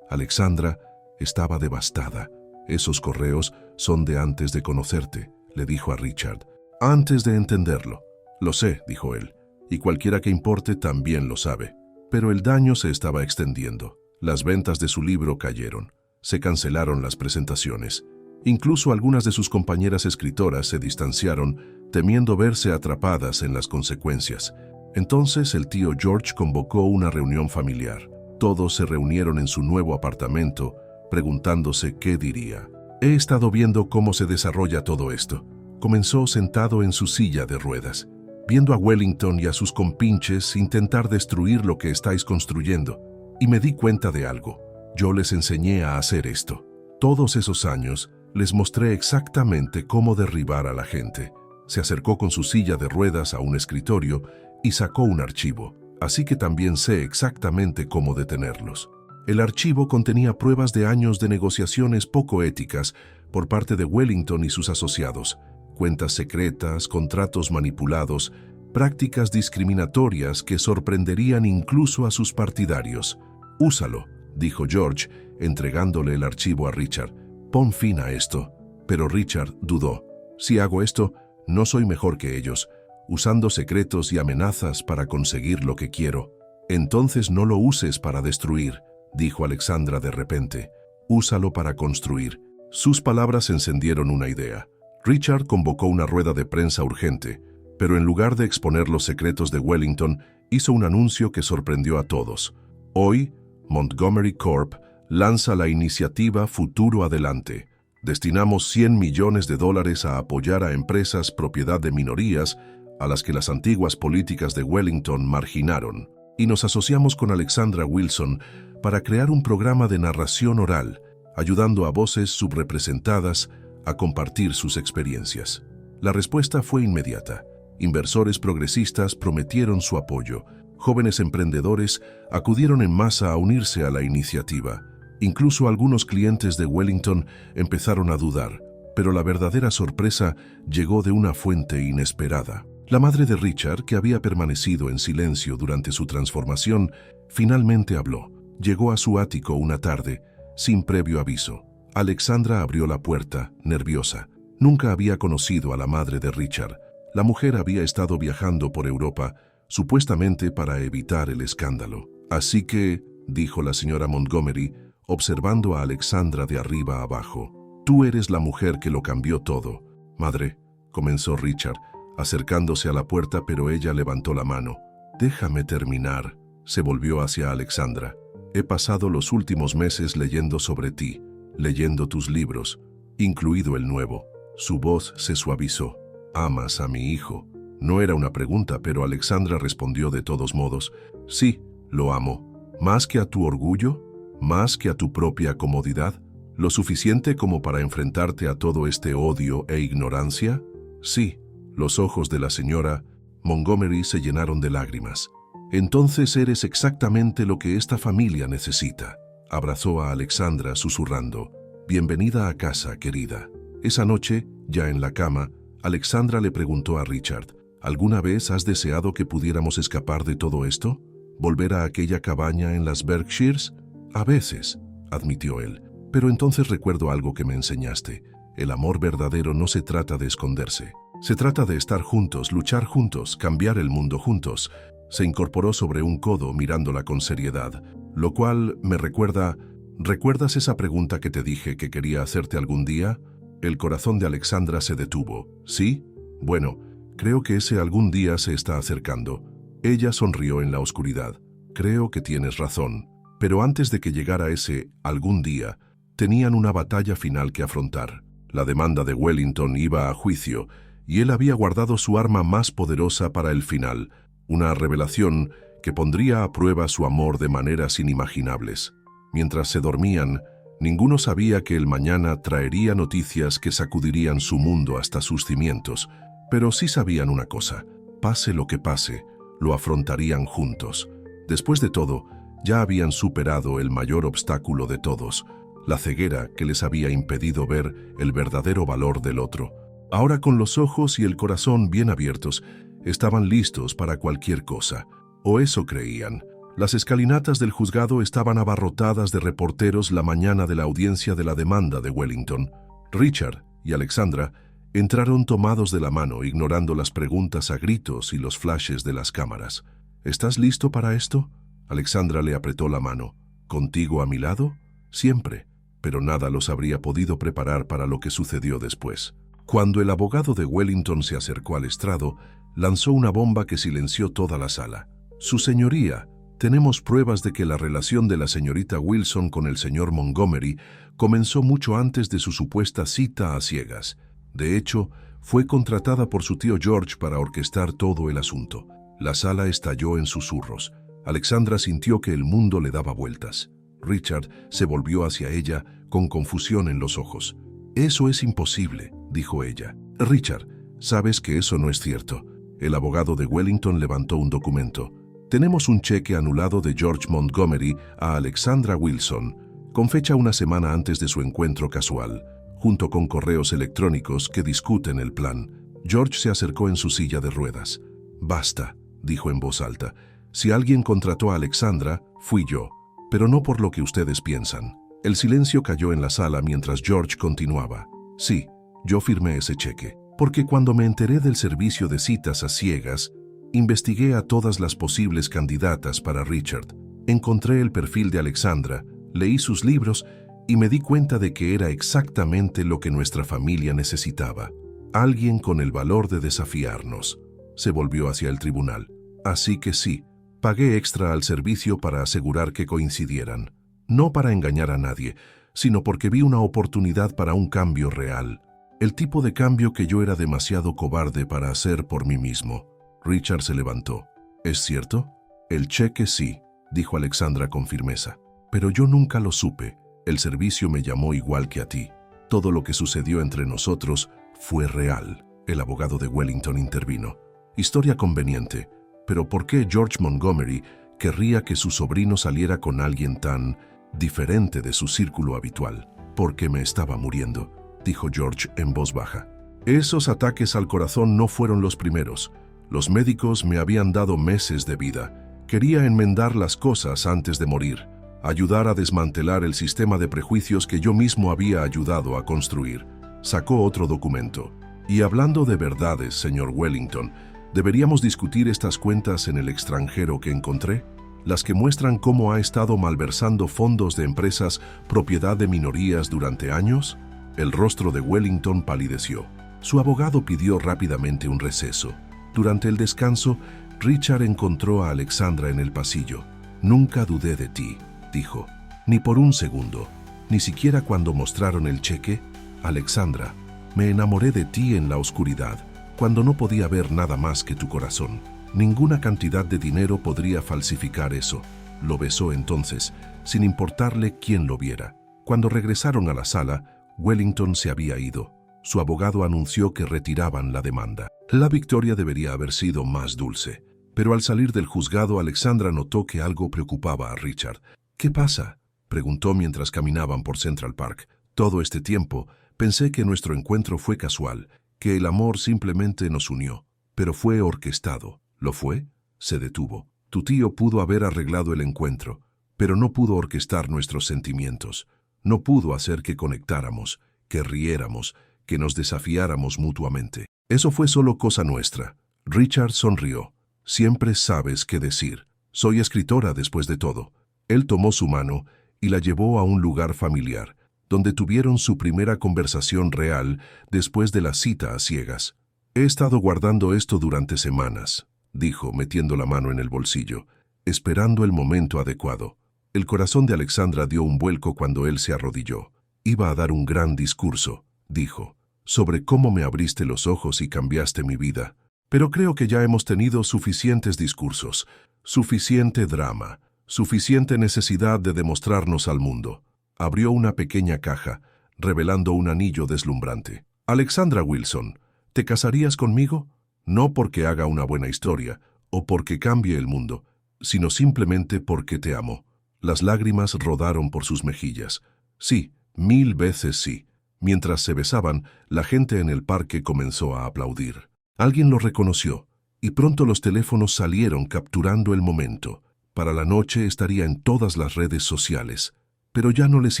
Alexandra estaba devastada. Esos correos son de antes de conocerte, le dijo a Richard. Antes de entenderlo. Lo sé, dijo él, y cualquiera que importe también lo sabe. Pero el daño se estaba extendiendo. Las ventas de su libro cayeron. Se cancelaron las presentaciones. Incluso algunas de sus compañeras escritoras se distanciaron, temiendo verse atrapadas en las consecuencias. Entonces el tío George convocó una reunión familiar. Todos se reunieron en su nuevo apartamento, preguntándose qué diría. He estado viendo cómo se desarrolla todo esto. Comenzó sentado en su silla de ruedas, viendo a Wellington y a sus compinches intentar destruir lo que estáis construyendo. Y me di cuenta de algo. Yo les enseñé a hacer esto. Todos esos años les mostré exactamente cómo derribar a la gente. Se acercó con su silla de ruedas a un escritorio y sacó un archivo, así que también sé exactamente cómo detenerlos. El archivo contenía pruebas de años de negociaciones poco éticas por parte de Wellington y sus asociados, cuentas secretas, contratos manipulados, prácticas discriminatorias que sorprenderían incluso a sus partidarios. Úsalo, dijo George, entregándole el archivo a Richard. Pon fin a esto. Pero Richard dudó. Si hago esto, no soy mejor que ellos, usando secretos y amenazas para conseguir lo que quiero. Entonces no lo uses para destruir, dijo Alexandra de repente. Úsalo para construir. Sus palabras encendieron una idea. Richard convocó una rueda de prensa urgente, pero en lugar de exponer los secretos de Wellington, hizo un anuncio que sorprendió a todos. Hoy, Montgomery Corp lanza la iniciativa Futuro Adelante. Destinamos $100 millones a apoyar a empresas propiedad de minorías a las que las antiguas políticas de Wellington marginaron. Y nos asociamos con Alexandra Wilson para crear un programa de narración oral, ayudando a voces subrepresentadas a compartir sus experiencias. La respuesta fue inmediata. Inversores progresistas prometieron su apoyo. Jóvenes emprendedores acudieron en masa a unirse a la iniciativa. Incluso algunos clientes de Wellington empezaron a dudar, pero la verdadera sorpresa llegó de una fuente inesperada. La madre de Richard, que había permanecido en silencio durante su transformación, finalmente habló. Llegó a su ático una tarde, sin previo aviso. Alexandra abrió la puerta, nerviosa. Nunca había conocido a la madre de Richard. La mujer había estado viajando por Europa, supuestamente para evitar el escándalo. Así que, dijo la señora Montgomery, observando a Alexandra de arriba abajo, tú eres la mujer que lo cambió todo. Madre, comenzó Richard, acercándose a la puerta, pero ella levantó la mano. Déjame terminar. Se volvió hacia Alexandra. He pasado los últimos meses leyendo sobre ti, leyendo tus libros, incluido el nuevo. Su voz se suavizó. ¿Amas a mi hijo? No era una pregunta, pero Alexandra respondió de todos modos. Sí, lo amo. ¿Más que a tu orgullo? ¿Más que a tu propia comodidad? ¿Lo suficiente como para enfrentarte a todo este odio e ignorancia? Sí. Los ojos de la señora Montgomery se llenaron de lágrimas. Entonces eres exactamente lo que esta familia necesita. Abrazó a Alexandra susurrando. Bienvenida a casa, querida. Esa noche, ya en la cama, Alexandra le preguntó a Richard, ¿alguna vez has deseado que pudiéramos escapar de todo esto? ¿Volver a aquella cabaña en las Berkshires? A veces, admitió él. Pero entonces recuerdo algo que me enseñaste. El amor verdadero no se trata de esconderse. Se trata de estar juntos, luchar juntos, cambiar el mundo juntos. Se incorporó sobre un codo mirándola con seriedad, lo cual me recuerda... ¿Recuerdas esa pregunta que te dije que quería hacerte algún día? El corazón de Alexandra se detuvo. ¿Sí? Bueno, creo que ese algún día se está acercando. Ella sonrió en la oscuridad. Creo que tienes razón. Pero antes de que llegara ese algún día, tenían una batalla final que afrontar. La demanda de Wellington iba a juicio, y él había guardado su arma más poderosa para el final, una revelación que pondría a prueba su amor de maneras inimaginables. Mientras se dormían, ninguno sabía que el mañana traería noticias que sacudirían su mundo hasta sus cimientos, pero sí sabían una cosa: pase lo que pase, lo afrontarían juntos. Después de todo, ya habían superado el mayor obstáculo de todos, la ceguera que les había impedido ver el verdadero valor del otro. Ahora, con los ojos y el corazón bien abiertos, estaban listos para cualquier cosa. O eso creían. Las escalinatas del juzgado estaban abarrotadas de reporteros la mañana de la audiencia de la demanda de Wellington. Richard y Alexandra entraron tomados de la mano, ignorando las preguntas a gritos y los flashes de las cámaras. ¿Estás listo para esto? Alexandra le apretó la mano. ¿Contigo a mi lado? Siempre. Pero nada los habría podido preparar para lo que sucedió después. Cuando el abogado de Wellington se acercó al estrado, lanzó una bomba que silenció toda la sala. Su señoría, tenemos pruebas de que la relación de la señorita Wilson con el señor Montgomery comenzó mucho antes de su supuesta cita a ciegas. De hecho, fue contratada por su tío George para orquestar todo el asunto. La sala estalló en susurros. Alexandra sintió que el mundo le daba vueltas. Richard se volvió hacia ella con confusión en los ojos. «Eso es imposible», dijo ella. «Richard, sabes que eso no es cierto». El abogado de Wellington levantó un documento. «Tenemos un cheque anulado de George Montgomery a Alexandra Wilson, con fecha una semana antes de su encuentro casual, junto con correos electrónicos que discuten el plan». George se acercó en su silla de ruedas. «Basta», dijo en voz alta. «Si alguien contrató a Alexandra, fui yo, pero no por lo que ustedes piensan». El silencio cayó en la sala mientras George continuaba. «Sí, yo firmé ese cheque, porque cuando me enteré del servicio de citas a ciegas, investigué a todas las posibles candidatas para Richard. Encontré el perfil de Alexandra, leí sus libros y me di cuenta de que era exactamente lo que nuestra familia necesitaba. Alguien con el valor de desafiarnos». Se volvió hacia el tribunal. «Así que sí, pagué extra al servicio para asegurar que coincidieran. No para engañar a nadie, sino porque vi una oportunidad para un cambio real. El tipo de cambio que yo era demasiado cobarde para hacer por mí mismo». Richard se levantó. «¿Es cierto?» «El cheque sí», dijo Alexandra con firmeza. «Pero yo nunca lo supe. El servicio me llamó igual que a ti. Todo lo que sucedió entre nosotros fue real». El abogado de Wellington intervino. «Historia conveniente. Pero ¿por qué George Montgomery querría que su sobrino saliera con alguien tan diferente de su círculo habitual?» «Porque me estaba muriendo», dijo George en voz baja. «Esos ataques al corazón no fueron los primeros. Los médicos me habían dado meses de vida. Quería enmendar las cosas antes de morir, ayudar a desmantelar el sistema de prejuicios que yo mismo había ayudado a construir». Sacó otro documento. «Y hablando de verdades, señor Wellington, ¿deberíamos discutir estas cuentas en el extranjero que encontré? Las que muestran cómo ha estado malversando fondos de empresas propiedad de minorías durante años». El rostro de Wellington palideció. Su abogado pidió rápidamente un receso. Durante el descanso, Richard encontró a Alexandra en el pasillo. «Nunca dudé de ti», dijo. «Ni por un segundo. Ni siquiera cuando mostraron el cheque. Alexandra, me enamoré de ti en la oscuridad, cuando no podía ver nada más que tu corazón. Ninguna cantidad de dinero podría falsificar eso». Lo besó entonces, sin importarle quién lo viera. Cuando regresaron a la sala, Wellington se había ido. Su abogado anunció que retiraban la demanda. La victoria debería haber sido más dulce, pero al salir del juzgado, Alexandra notó que algo preocupaba a Richard. «¿Qué pasa?», preguntó mientras caminaban por Central Park. «Todo este tiempo pensé que nuestro encuentro fue casual, que el amor simplemente nos unió, pero fue orquestado». «¿Lo fue?». Se detuvo. «Tu tío pudo haber arreglado el encuentro, pero no pudo orquestar nuestros sentimientos. No pudo hacer que conectáramos, que riéramos, que nos desafiáramos mutuamente. Eso fue solo cosa nuestra». Richard sonrió. «Siempre sabes qué decir. Soy escritora después de todo». Él tomó su mano y la llevó a un lugar familiar, donde tuvieron su primera conversación real después de la cita a ciegas. «He estado guardando esto durante semanas», dijo, metiendo la mano en el bolsillo, esperando el momento adecuado. El corazón de Alexandra dio un vuelco cuando él se arrodilló. «Iba a dar un gran discurso», dijo, «sobre cómo me abriste los ojos y cambiaste mi vida. Pero creo que ya hemos tenido suficientes discursos. Suficiente drama, suficiente necesidad de demostrarnos al mundo. Abrió una pequeña caja, revelando un anillo deslumbrante. Alexandra Wilson, ¿te casarías conmigo? No porque haga una buena historia o porque cambie el mundo, sino simplemente porque te amo. Las lágrimas rodaron por sus mejillas. Sí, 1000 veces sí. Mientras se besaban, la gente en el parque comenzó a aplaudir. Alguien lo reconoció, y pronto los teléfonos salieron capturando el momento. Para la noche estaría en todas las redes sociales, pero ya no les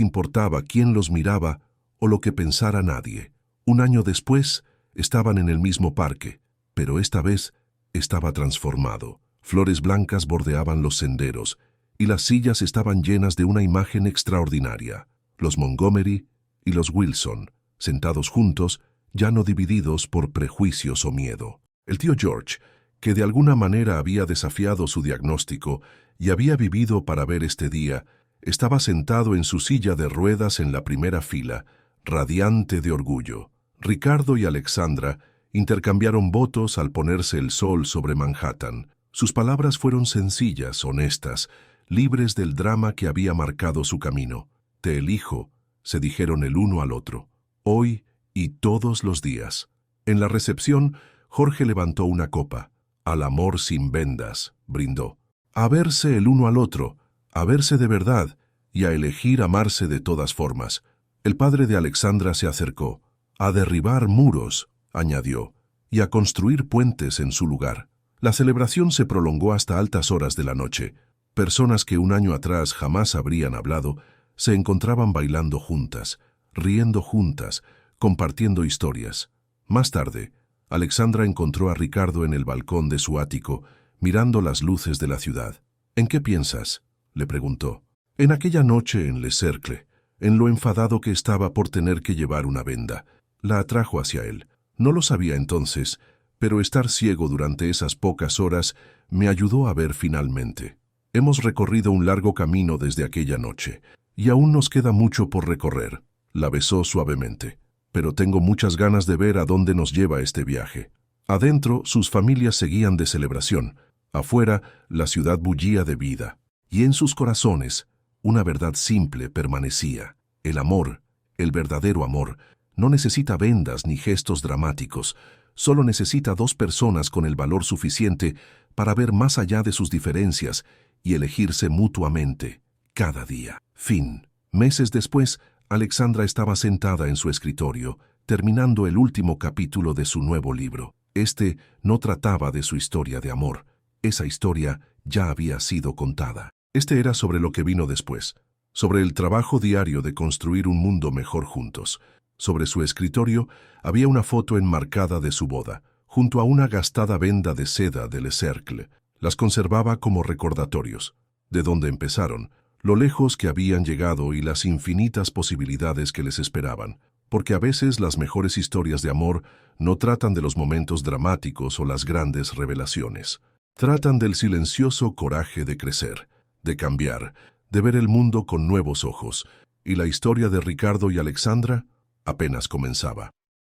importaba quién los miraba o lo que pensara nadie. Un año después, estaban en el mismo parque, pero esta vez estaba transformado. Flores blancas bordeaban los senderos, y las sillas estaban llenas de una imagen extraordinaria. Los Montgomery y los Wilson, sentados juntos, ya no divididos por prejuicios o miedo. El tío George, que de alguna manera había desafiado su diagnóstico y había vivido para ver este día, estaba sentado en su silla de ruedas en la primera fila, radiante de orgullo. Ricardo y Alexandra intercambiaron votos al ponerse el sol sobre Manhattan. Sus palabras fueron sencillas, honestas, libres del drama que había marcado su camino. Te elijo, se dijeron el uno al otro, hoy y todos los días. En la recepción, Jorge levantó una copa. Al amor sin vendas, brindó. A verse el uno al otro, a verse de verdad y a elegir amarse de todas formas. El padre de Alexandra se acercó. A derribar muros, añadió, y a construir puentes en su lugar. La celebración se prolongó hasta altas horas de la noche. Personas que un año atrás jamás habrían hablado, se encontraban bailando juntas, riendo juntas, compartiendo historias. Más tarde, Alexandra encontró a Ricardo en el balcón de su ático, mirando las luces de la ciudad. ¿En qué piensas?, le preguntó. En aquella noche en Le Cercle, en lo enfadado que estaba por tener que llevar una venda. La atrajo hacia él. No lo sabía entonces, pero estar ciego durante esas pocas horas me ayudó a ver finalmente. Hemos recorrido un largo camino desde aquella noche, y aún nos queda mucho por recorrer. La besó suavemente. Pero tengo muchas ganas de ver a dónde nos lleva este viaje. Adentro, sus familias seguían de celebración. Afuera, la ciudad bullía de vida. Y en sus corazones, una verdad simple permanecía. El amor, el verdadero amor, no necesita vendas ni gestos dramáticos. Solo necesita dos personas con el valor suficiente para ver más allá de sus diferencias y elegirse mutuamente, cada día. Fin. Meses después, Alexandra estaba sentada en su escritorio, terminando el último capítulo de su nuevo libro. Este no trataba de su historia de amor. Esa historia ya había sido contada. Este era sobre lo que vino después, sobre el trabajo diario de construir un mundo mejor juntos. Sobre su escritorio había una foto enmarcada de su boda, junto a una gastada venda de seda de Le Cercle. Las conservaba como recordatorios, de dónde empezaron, lo lejos que habían llegado y las infinitas posibilidades que les esperaban, porque a veces las mejores historias de amor no tratan de los momentos dramáticos o las grandes revelaciones. Tratan del silencioso coraje de crecer, de cambiar, de ver el mundo con nuevos ojos, y la historia de Ricardo y Alexandra apenas comenzaba.